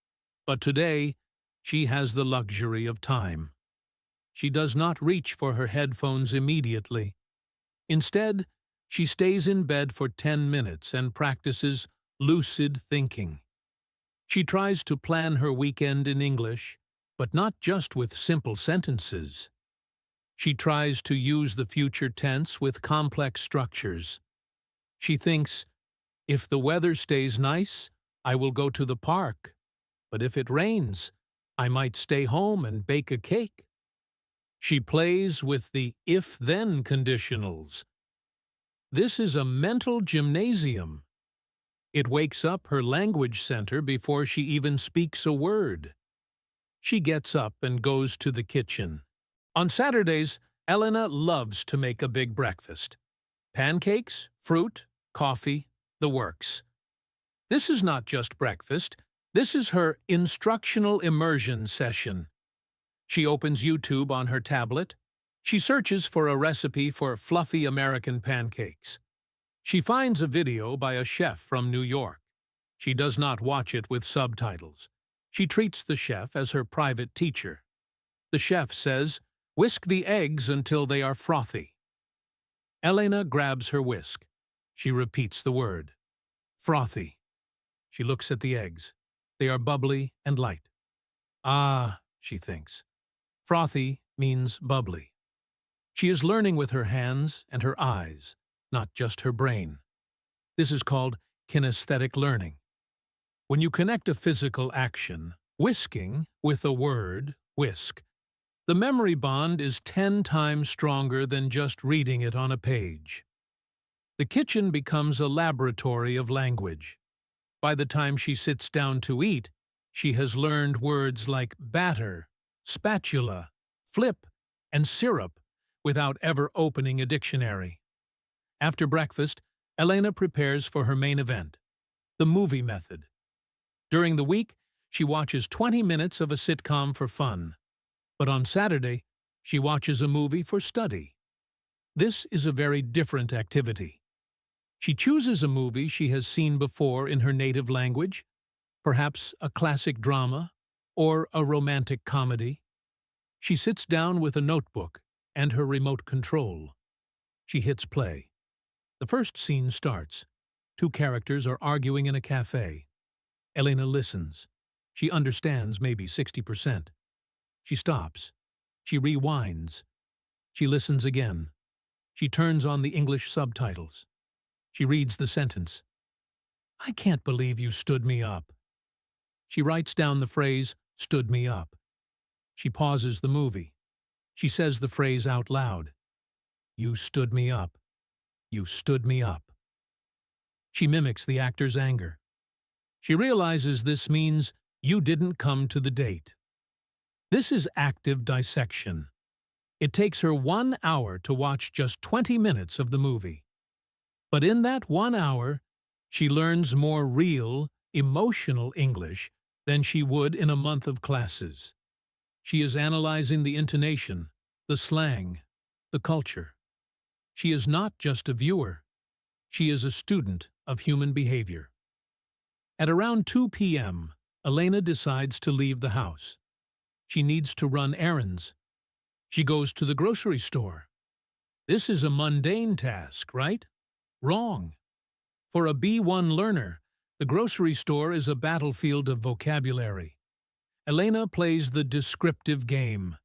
But today, she has the luxury of time. She does not reach for her headphones immediately. Instead, she stays in bed for 10 minutes and practices lucid thinking. She tries to plan her weekend in English, but not just with simple sentences. She tries to use the future tense with complex structures. She thinks, if the weather stays nice, I will go to the park. But if it rains, I might stay home and bake a cake. She plays with the if-then conditionals. This is a mental gymnasium. It wakes up her language center before she even speaks a word. She gets up and goes to the kitchen. On Saturdays, Elena loves to make a big breakfast. Pancakes, fruit, coffee, the works. This is not just breakfast. This is her instructional immersion session. She opens YouTube on her tablet. She searches for a recipe for fluffy American pancakes. She finds a video by a chef from New York. She does not watch it with subtitles. She treats the chef as her private teacher. The chef says, "Whisk the eggs until they are frothy." Elena grabs her whisk. She repeats the word. Frothy. She looks at the eggs. They are bubbly and light. Ah, she thinks. Frothy means bubbly. She is learning with her hands and her eyes, not just her brain. This is called kinesthetic learning. When you connect a physical action, whisking, with a word, whisk, the memory bond is 10 times stronger than just reading it on a page. The kitchen becomes a laboratory of language. By the time she sits down to eat, she has learned words like batter, spatula, flip, and syrup without ever opening a dictionary. After breakfast, Elena prepares for her main event, the movie method. During the week, she watches 20 minutes of a sitcom for fun. But on Saturday, she watches a movie for study. This is a very different activity. She chooses a movie she has seen before in her native language, perhaps a classic drama or a romantic comedy. She sits down with a notebook and her remote control. She hits play. The first scene starts. 2 characters are arguing in a cafe. Elena listens. She understands maybe 60%. She stops. She rewinds. She listens again. She turns on the English subtitles. She reads the sentence. "I can't believe you stood me up." She writes down the phrase, "stood me up." She pauses the movie. She says the phrase out loud. "You stood me up. You stood me up." She mimics the actor's anger. She realizes this means you didn't come to the date. This is active dissection. It takes her 1 hour to watch just 20 minutes of the movie. But in that 1 hour, she learns more real, emotional English than she would in a month of classes. She is analyzing the intonation, the slang, the culture. She is not just a viewer. She is a student of human behavior. At around 2 p.m., Elena decides to leave the house. She needs to run errands. She goes to the grocery store. This is a mundane task, right? Wrong. For a B1 learner, the grocery store is a battlefield of vocabulary. Elena plays the descriptive game.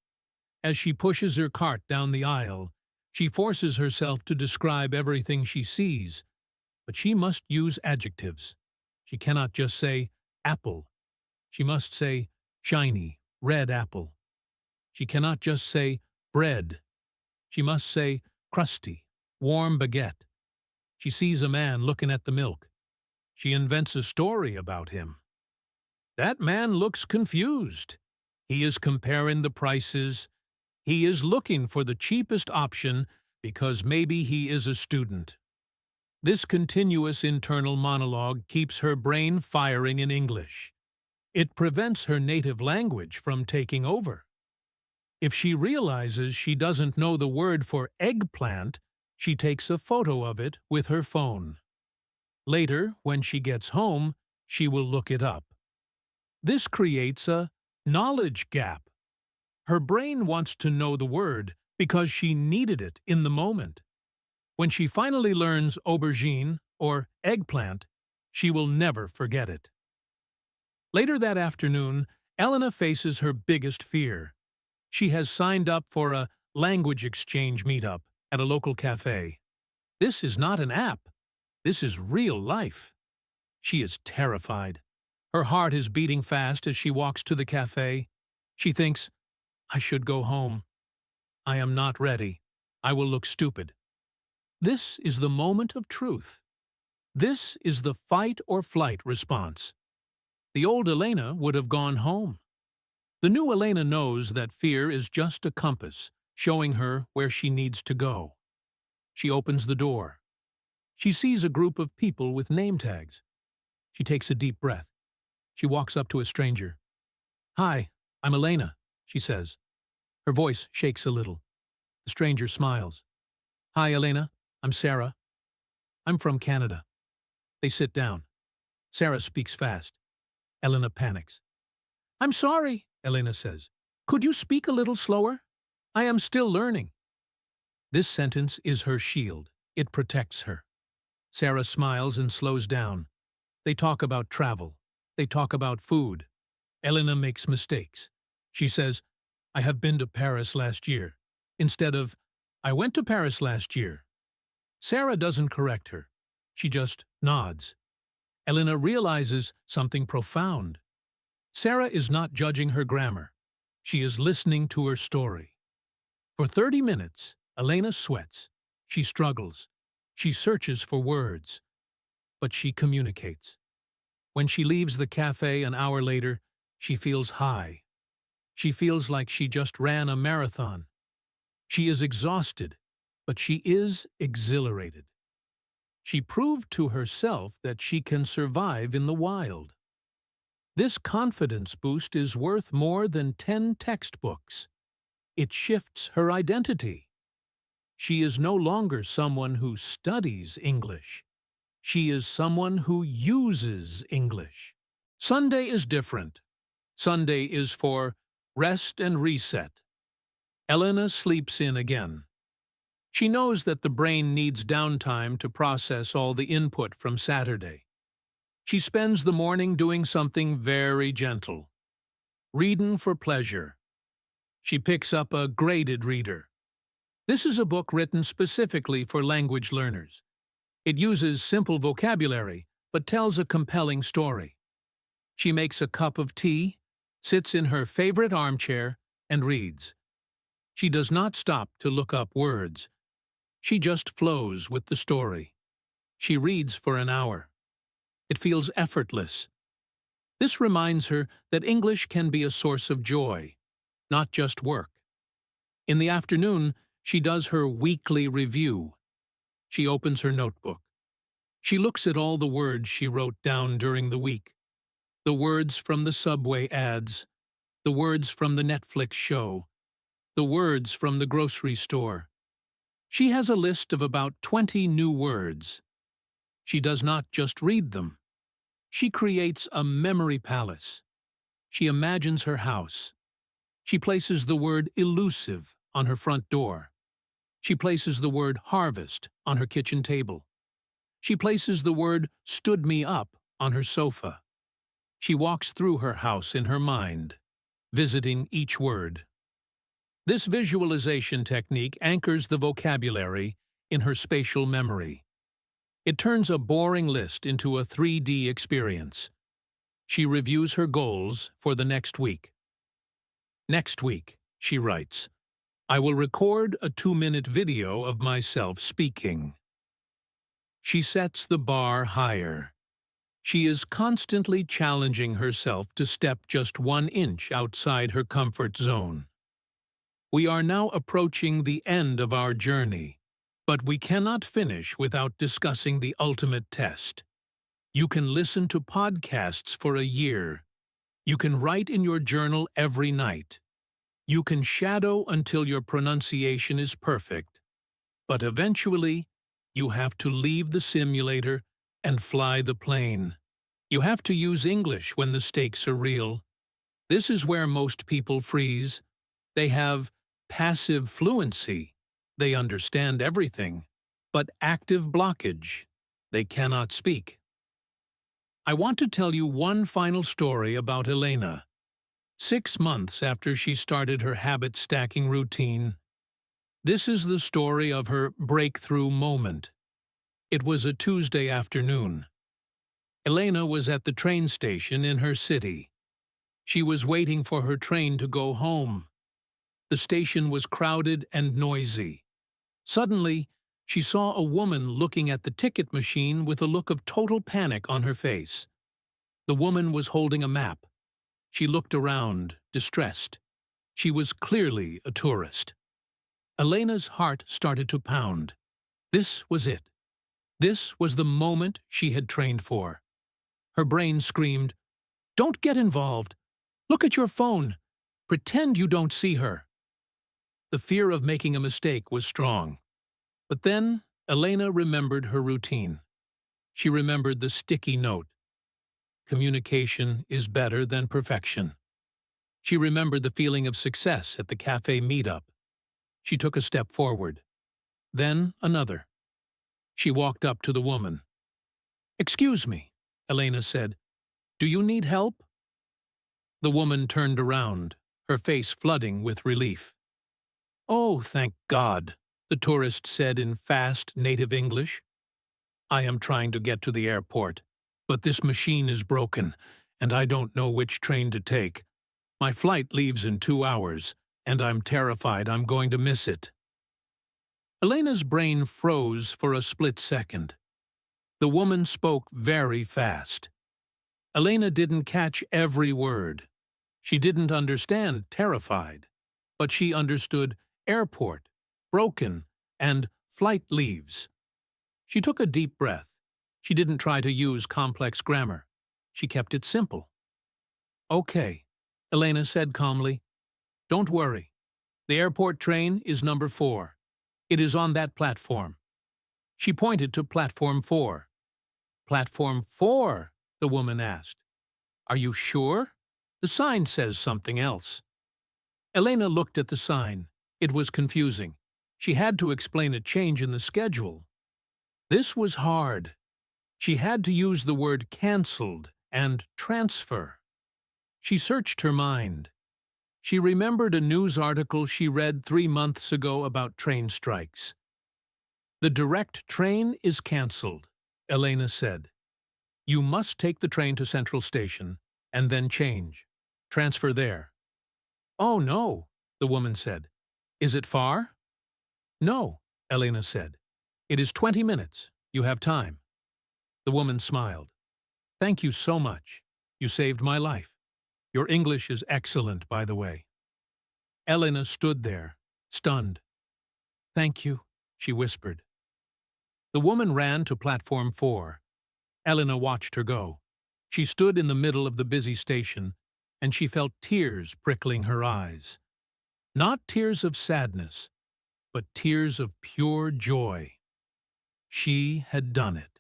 As she pushes her cart down the aisle, she forces herself to describe everything she sees, but she must use adjectives. She cannot just say apple. She must say shiny, red apple. She cannot just say bread. She must say crusty, warm baguette. She sees a man looking at the milk. She invents a story about him. That man looks confused. He is comparing the prices. He is looking for the cheapest option because maybe he is a student. This continuous internal monologue keeps her brain firing in English. It prevents her native language from taking over. If she realizes she doesn't know the word for eggplant, she takes a photo of it with her phone. Later, when she gets home, she will look it up. This creates a knowledge gap. Her brain wants to know the word because she needed it in the moment. When she finally learns aubergine or eggplant, she will never forget it. Later that afternoon, Elena faces her biggest fear. She has signed up for a language exchange meetup at a local cafe. This is not an app. This is real life. She is terrified. Her heart is beating fast as she walks to the cafe. She thinks, "I should go home. I am not ready. I will look stupid." This is the moment of truth. This is the fight or flight response. The old Elena would have gone home. The new Elena knows that fear is just a compass, showing her where she needs to go. She opens the door. She sees a group of people with name tags. She takes a deep breath. She walks up to a stranger. "Hi, I'm Elena," she says. Her voice shakes a little. The stranger smiles. "Hi, Elena. I'm Sarah. I'm from Canada." They sit down. Sarah speaks fast. Elena panics. "I'm sorry," Elena says. "Could you speak a little slower? I am still learning." This sentence is her shield. It protects her. Sarah smiles and slows down. They talk about travel. They talk about food. Elena makes mistakes. She says, "I have been to Paris last year," instead of, "I went to Paris last year." Sarah doesn't correct her. She just nods. Elena realizes something profound. Sarah is not judging her grammar. She is listening to her story. For 30 minutes, Elena sweats. She struggles. She searches for words. But she communicates. When she leaves the cafe an hour later, she feels high. She feels like she just ran a marathon. She is exhausted, but she is exhilarated. She proved to herself that she can survive in the wild. This confidence boost is worth more than 10 textbooks. It shifts her identity. She is no longer someone who studies English. She is someone who uses English. Sunday is different. Sunday is for rest and reset. Elena sleeps in again. She knows that the brain needs downtime to process all the input from Saturday. She spends the morning doing something very gentle. Reading for pleasure. She picks up a graded reader. This is a book written specifically for language learners. It uses simple vocabulary, but tells a compelling story. She makes a cup of tea, sits in her favorite armchair, and reads. She does not stop to look up words. She just flows with the story. She reads for an hour. It feels effortless. This reminds her that English can be a source of joy, not just work. In the afternoon, she does her weekly review. She opens her notebook. She looks at all the words she wrote down during the week. The words from the subway ads, the words from the Netflix show, the words from the grocery store. She has a list of about 20 new words. She does not just read them. She creates a memory palace. She imagines her house. She places the word elusive on her front door. She places the word harvest on her kitchen table. She places the word stood me up on her sofa. She walks through her house in her mind, visiting each word. This visualization technique anchors the vocabulary in her spatial memory. It turns a boring list into a 3D experience. She reviews her goals for the next week. Next week, she writes, I will record a 2-minute video of myself speaking. She sets the bar higher. She is constantly challenging herself to step just 1 inch outside her comfort zone. We are now approaching the end of our journey, but we cannot finish without discussing the ultimate test. You can listen to podcasts for a year. You can write in your journal every night. You can shadow until your pronunciation is perfect. But eventually, you have to leave the simulator and fly the plane. You have to use English when the stakes are real. This is where most people freeze. They have passive fluency. They understand everything. But active blockage. They cannot speak. I want to tell you one final story about Elena. 6 months after she started her habit-stacking routine, this is the story of her breakthrough moment. It was a Tuesday afternoon. Elena was at the train station in her city. She was waiting for her train to go home. The station was crowded and noisy. Suddenly, She saw a woman looking at the ticket machine with a look of total panic on her face. The woman was holding a map. She looked around, distressed. She was clearly a tourist. Elena's heart started to pound. This was it. This was the moment she had trained for. Her brain screamed, "Don't get involved. Look at your phone. Pretend you don't see her." The fear of making a mistake was strong. But then Elena remembered her routine. She remembered the sticky note. Communication is better than perfection. She remembered the feeling of success at the cafe meetup. She took a step forward. Then another. She walked up to the woman. "Excuse me," Elena said. "Do you need help?" The woman turned around, her face flooding with relief. "Oh, thank God," the tourist said in fast native English. "I am trying to get to the airport, but this machine is broken, and I don't know which train to take. My flight leaves in 2 hours, and I'm terrified I'm going to miss it." Elena's brain froze for a split second. The woman spoke very fast. Elena didn't catch every word. She didn't understand terrified, but she understood airport, broken, and flight leaves. She took a deep breath. She didn't try to use complex grammar. She kept it simple. "Okay," Elena said calmly. "Don't worry. The airport train is number 4. It is on that platform." She pointed to platform 4. "Platform 4?" the woman asked. "Are you sure? The sign says something else." Elena looked at the sign. It was confusing. She had to explain a change in the schedule. This was hard. She had to use the word cancelled and transfer. She searched her mind. She remembered a news article she read 3 months ago about train strikes. "The direct train is cancelled," Elena said. "You must take the train to Central Station and then change. Transfer there." "Oh, no," the woman said. "Is it far?" "No," Elena said. "It is 20 minutes. You have time." The woman smiled. "Thank you so much. You saved my life. Your English is excellent, by the way." Elena stood there, stunned. "Thank you," she whispered. The woman ran to platform 4. Elena watched her go. She stood in the middle of the busy station, and she felt tears prickling her eyes. Not tears of sadness, but tears of pure joy. She had done it.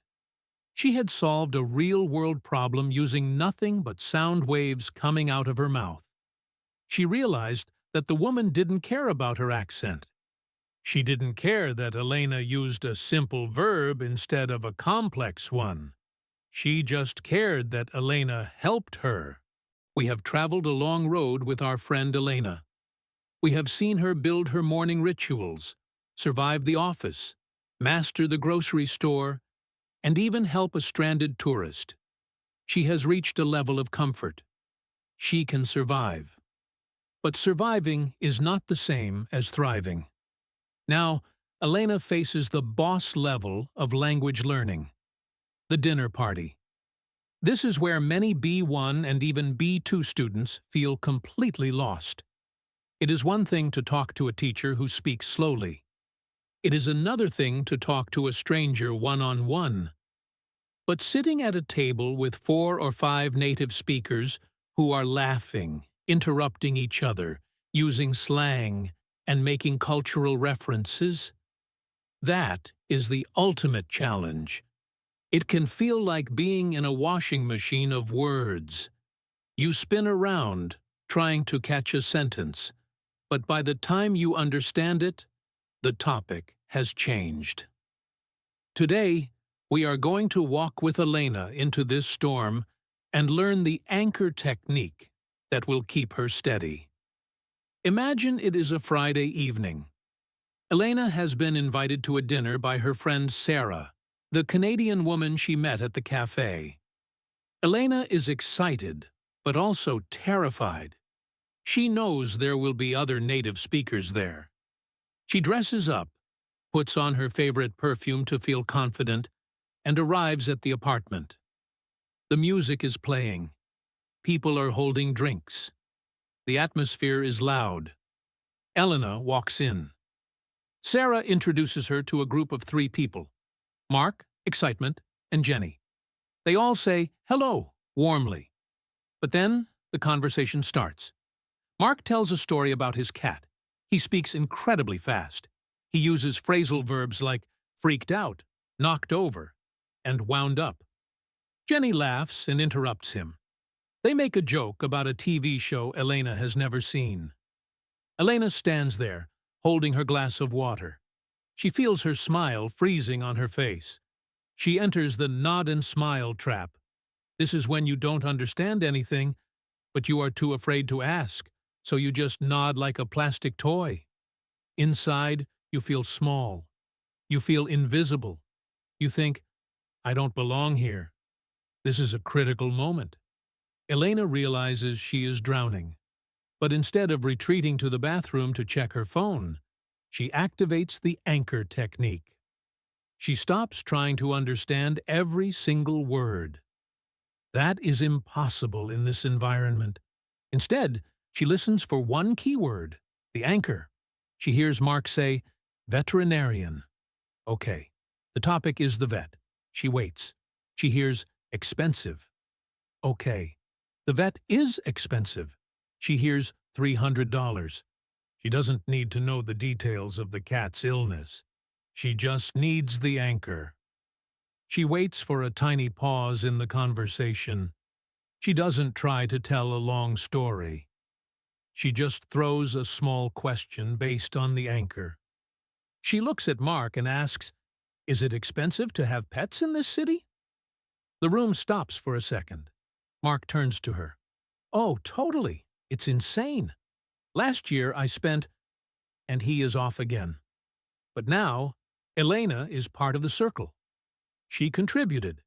She had solved a real-world problem using nothing but sound waves coming out of her mouth. She realized that the woman didn't care about her accent. She didn't care that Elena used a simple verb instead of a complex one. She just cared that Elena helped her. We have traveled a long road with our friend Elena. We have seen her build her morning rituals, survive the office, master the grocery store, and even help a stranded tourist. She has reached a level of comfort. She can survive. But surviving is not the same as thriving. Now, Elena faces the boss level of language learning. The dinner party. This is where many B1 and even B2 students feel completely lost. It is one thing to talk to a teacher who speaks slowly. It is another thing to talk to a stranger one-on-one. But sitting at a table with 4 or 5 native speakers who are laughing, interrupting each other, using slang, and making cultural references, that is the ultimate challenge. It can feel like being in a washing machine of words. You spin around, trying to catch a sentence, but by the time you understand it, the topic has changed. Today, we are going to walk with Elena into this storm and learn the anchor technique that will keep her steady. Imagine it is a Friday evening. Elena has been invited to a dinner by her friend Sarah, the Canadian woman she met at the cafe. Elena is excited, but also terrified. She knows there will be other native speakers there. She dresses up, puts on her favorite perfume to feel confident, and arrives at the apartment. The music is playing. People are holding drinks. The atmosphere is loud. Elena walks in. Sarah introduces her to a group of 3 people: Mark, excitement, and Jenny. They all say hello warmly. But then the conversation starts. Mark tells a story about his cat. He speaks incredibly fast. He uses phrasal verbs like freaked out, knocked over, and wound up. Jenny laughs and interrupts him. They make a joke about a TV show Elena has never seen. Elena stands there, holding her glass of water. She feels her smile freezing on her face. She enters the nod and smile trap. This is when you don't understand anything, but you are too afraid to ask, so you just nod like a plastic toy. Inside, you feel small. You feel invisible. You think, I don't belong here. This is a critical moment. Elena realizes she is drowning. But instead of retreating to the bathroom to check her phone, she activates the anchor technique. She stops trying to understand every single word. That is impossible in this environment. Instead, she listens for one keyword, the anchor. She hears Mark say, veterinarian. Okay, the topic is the vet. She waits. She hears expensive. Okay, the vet is expensive. She hears $300. She doesn't need to know the details of the cat's illness. She just needs the anchor. She waits for a tiny pause in the conversation. She doesn't try to tell a long story. She just throws a small question based on the anchor. She looks at Mark and asks, is it expensive to have pets in this city? The room stops for a second. Mark turns to her. Oh, totally. It's insane. Last year I spent... And he is off again. But now, Elena is part of the circle. She contributed.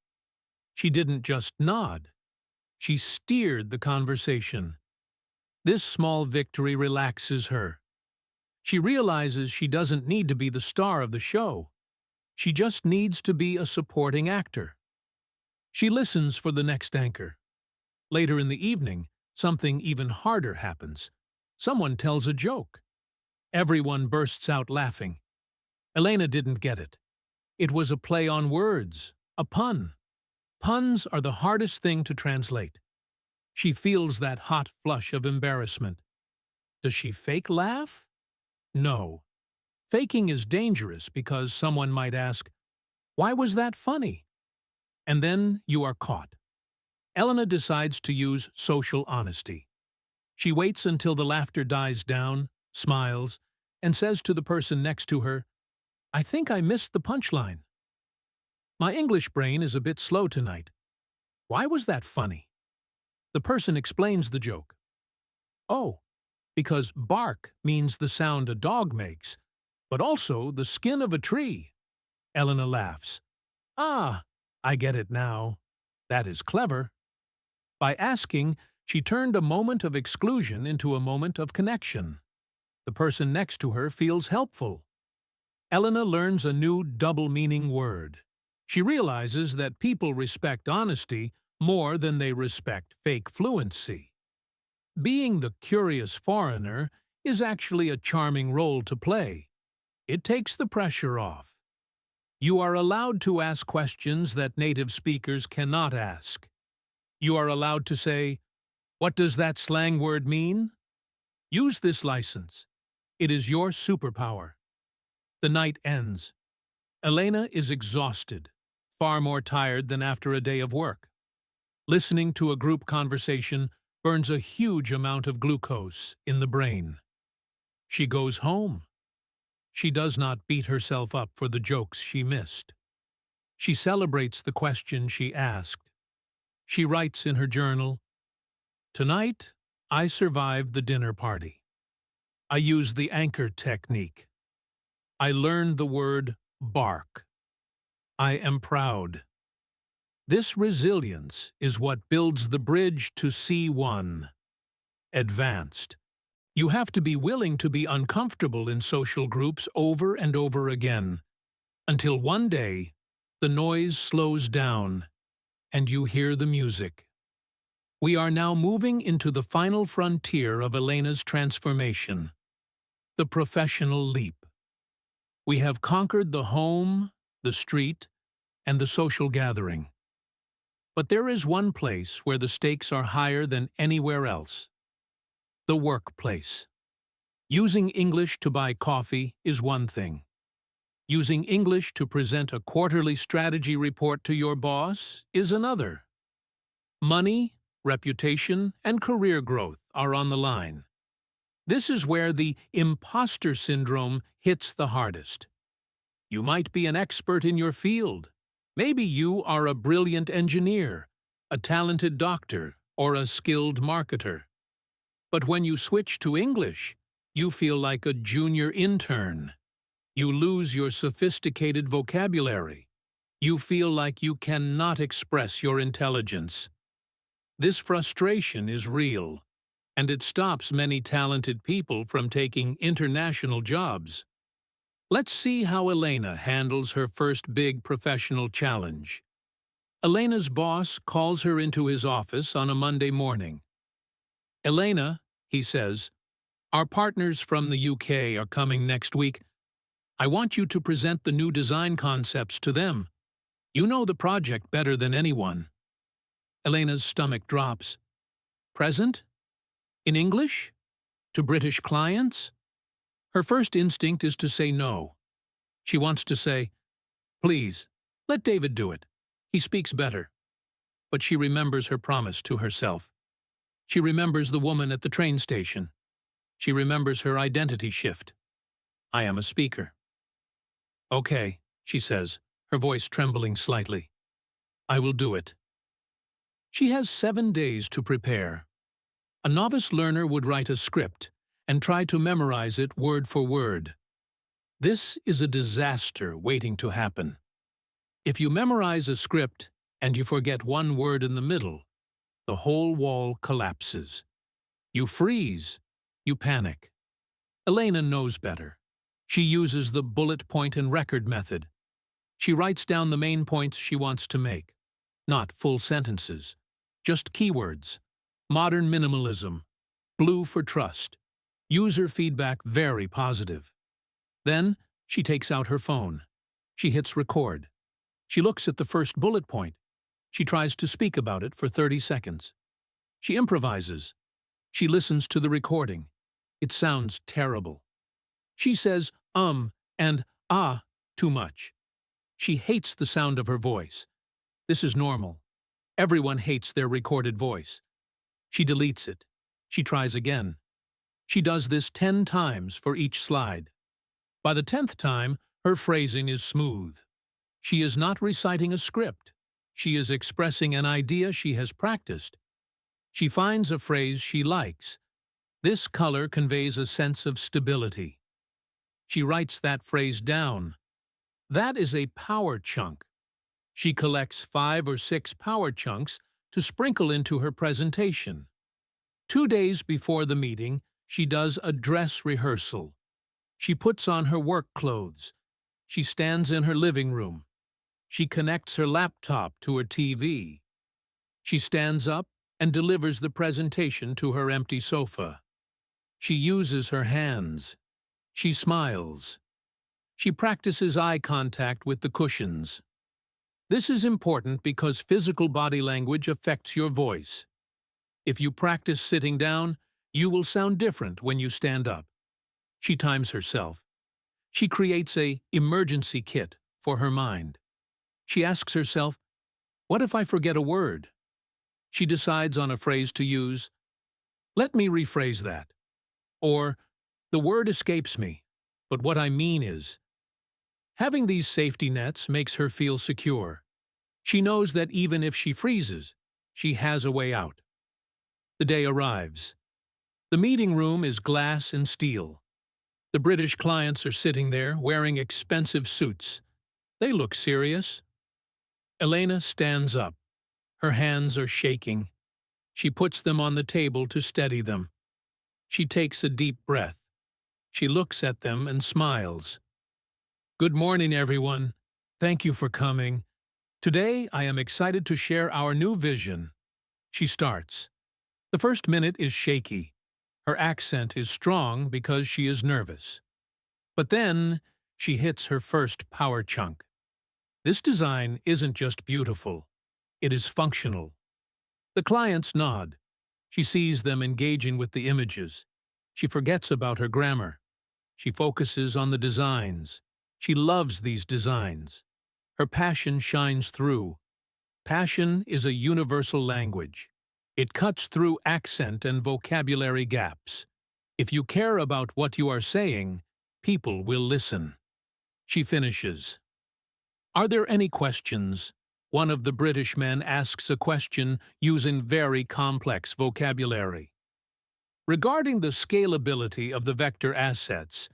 She didn't just nod. She steered the conversation. This small victory relaxes her. She realizes she doesn't need to be the star of the show. She just needs to be a supporting actor. She listens for the next anchor. Later in the evening, something even harder happens. Someone tells a joke. Everyone bursts out laughing. Elena didn't get it. It was a play on words, a pun. Puns are the hardest thing to translate. She feels that hot flush of embarrassment. Does she fake laugh? No. Faking is dangerous because someone might ask, why was that funny? And then you are caught. Elena decides to use social honesty. She waits until the laughter dies down, smiles, and says to the person next to her, I think I missed the punchline. My English brain is a bit slow tonight. Why was that funny? The person explains the joke. Oh, because bark means the sound a dog makes, but also the skin of a tree. Elena laughs. Ah, I get it now. That is clever. By asking, she turned a moment of exclusion into a moment of connection. The person next to her feels helpful. Elena learns a new double-meaning word. She realizes that people respect honesty more than they respect fake fluency. Being the curious foreigner is actually a charming role to play. It takes the pressure off. You are allowed to ask questions that native speakers cannot ask. You are allowed to say, what does that slang word mean? Use this license. It is your superpower. The night ends. Elena is exhausted, far more tired than after a day of work. Listening to a group conversation burns a huge amount of glucose in the brain. She goes home. She does not beat herself up for the jokes she missed. She celebrates the question she asked. She writes in her journal, tonight, I survived the dinner party. I used the anchor technique. I learned the word bark. I am proud. This resilience is what builds the bridge to C1. Advanced. You have to be willing to be uncomfortable in social groups over and over again, until one day, the noise slows down and you hear the music. We are now moving into the final frontier of Elena's transformation, the professional leap. We have conquered the home, the street, and the social gathering. But there is one place where the stakes are higher than anywhere else: the workplace. Using English to buy coffee is one thing. Using English to present a quarterly strategy report to your boss is another. Money, reputation, and career growth are on the line. This is where the imposter syndrome hits the hardest. You might be an expert in your field. Maybe you are a brilliant engineer, a talented doctor, or a skilled marketer. But when you switch to English, you feel like a junior intern. You lose your sophisticated vocabulary. You feel like you cannot express your intelligence. This frustration is real, and it stops many talented people from taking international jobs. Let's see how Elena handles her first big professional challenge. Elena's boss calls her into his office on a Monday morning. "Elena," he says, "our partners from the UK are coming next week. I want you to present the new design concepts to them. You know the project better than anyone." Elena's stomach drops. Present? In English? To British clients? Her first instinct is to say no. She wants to say, "Please, let David do it. He speaks better." But she remembers her promise to herself. She remembers the woman at the train station. She remembers her identity shift. "I am a speaker." "Okay," she says, her voice trembling slightly. "I will do it." She has 7 days to prepare. A novice learner would write a script and try to memorize it word for word. This is a disaster waiting to happen. If you memorize a script and you forget one word in the middle, the whole wall collapses. You freeze. You panic. Elena knows better. She uses the bullet point and record method. She writes down the main points she wants to make. Not full sentences, just keywords. Modern minimalism. Blue for trust. User feedback very positive. Then she takes out her phone. She hits record. She looks at the first bullet point. She tries to speak about it for 30 seconds. She improvises. She listens to the recording. It sounds terrible. She says and ah too much. She hates the sound of her voice. This is normal. Everyone hates their recorded voice. She deletes it. She tries again. She does this 10 times for each slide. By the 10th time, her phrasing is smooth. She is not reciting a script. She is expressing an idea she has practiced. She finds a phrase she likes. This color conveys a sense of stability. She writes that phrase down. That is a power chunk. She collects 5 or 6 power chunks to sprinkle into her presentation. 2 days before the meeting, she does a dress rehearsal. She puts on her work clothes. She stands in her living room. She connects her laptop to her TV. She stands up and delivers the presentation to her empty sofa. She uses her hands. She smiles. She practices eye contact with the cushions. This is important because physical body language affects your voice. If you practice sitting down, you will sound different when you stand up. She times herself. She creates an emergency kit for her mind. She asks herself, what if I forget a word? She decides on a phrase to use. Let me rephrase that. Or, the word escapes me, but what I mean is. Having these safety nets makes her feel secure. She knows that even if she freezes, she has a way out. The day arrives. The meeting room is glass and steel. The British clients are sitting there wearing expensive suits. They look serious. Elena stands up. Her hands are shaking. She puts them on the table to steady them. She takes a deep breath. She looks at them and smiles. Good morning, everyone. Thank you for coming. Today, I am excited to share our new vision. She starts. The first minute is shaky. Her accent is strong because she is nervous. But then, she hits her first power chunk. This design isn't just beautiful. It is functional. The clients nod. She sees them engaging with the images. She forgets about her grammar. She focuses on the designs. She loves these designs. Her passion shines through. Passion is a universal language. It cuts through accent and vocabulary gaps. If you care about what you are saying, people will listen. She finishes. Are there any questions? One of the British men asks a question using very complex vocabulary. Regarding the scalability of the vector assets,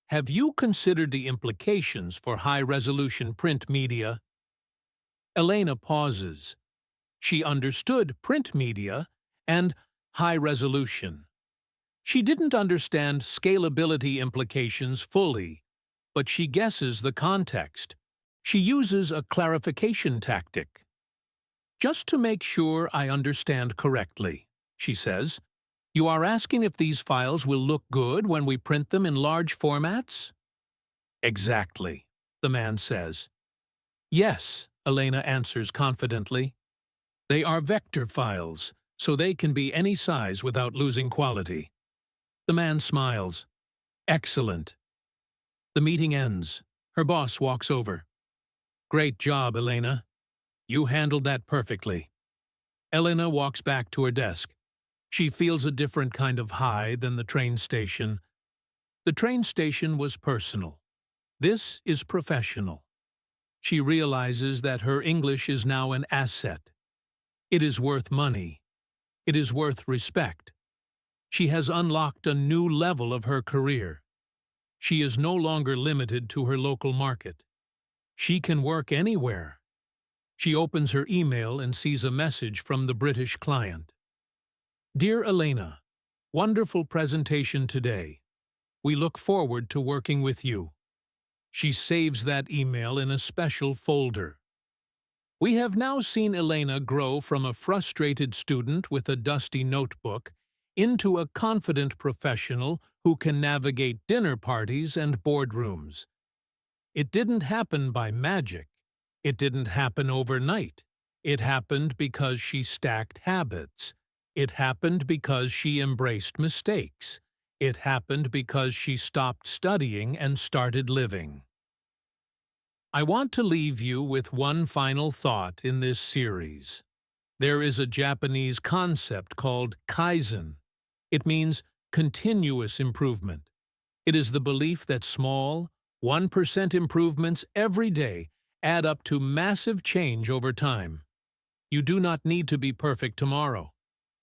have you considered the implications for high-resolution print media? Elena pauses. She understood print media and high-resolution. She didn't understand scalability implications fully, but she guesses the context. She uses a clarification tactic. Just to make sure I understand correctly, she says, you are asking if these files will look good when we print them in large formats? Exactly, the man says. Yes, Elena answers confidently. They are vector files, so they can be any size without losing quality. The man smiles. Excellent. The meeting ends. Her boss walks over. Great job, Elena. You handled that perfectly. Elena walks back to her desk. She feels a different kind of high than the train station. The train station was personal. This is professional. She realizes that her English is now an asset. It is worth money. It is worth respect. She has unlocked a new level of her career. She is no longer limited to her local market. She can work anywhere. She opens her email and sees a message from the British client. Dear Elena, wonderful presentation today. We look forward to working with you. She saves that email in a special folder. We have now seen Elena grow from a frustrated student with a dusty notebook into a confident professional who can navigate dinner parties and boardrooms. It didn't happen by magic. It didn't happen overnight. It happened because she stacked habits. It happened because she embraced mistakes. It happened because she stopped studying and started living. I want to leave you with one final thought in this series. There is a Japanese concept called kaizen. It means continuous improvement. It is the belief that small, 1% improvements every day add up to massive change over time. You do not need to be perfect tomorrow.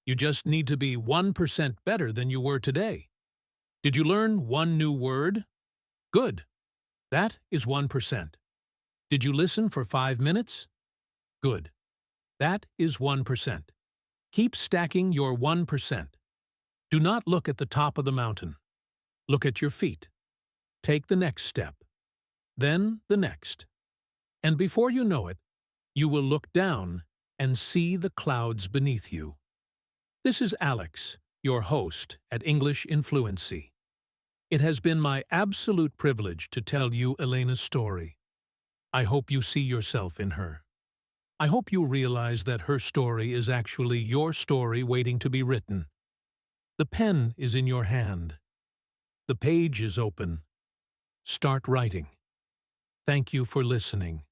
You just need to be 1% better than you were today. Did you learn one new word? Good. That is 1%. Did you listen for 5 minutes? Good. That is 1%. Keep stacking your 1%. Do not look at the top of the mountain. Look at your feet. Take the next step. Then the next. And before you know it, you will look down and see the clouds beneath you. This is Alex, your host at English in Fluency. It has been my absolute privilege to tell you Elena's story. I hope you see yourself in her. I hope you realize that her story is actually your story waiting to be written. The pen is in your hand. The page is open. Start writing. Thank you for listening.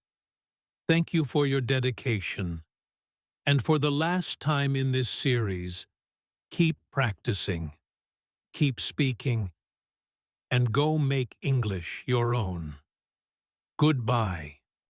Thank you for your dedication. And for the last time in this series, keep practicing, keep speaking, and go make English your own. Goodbye.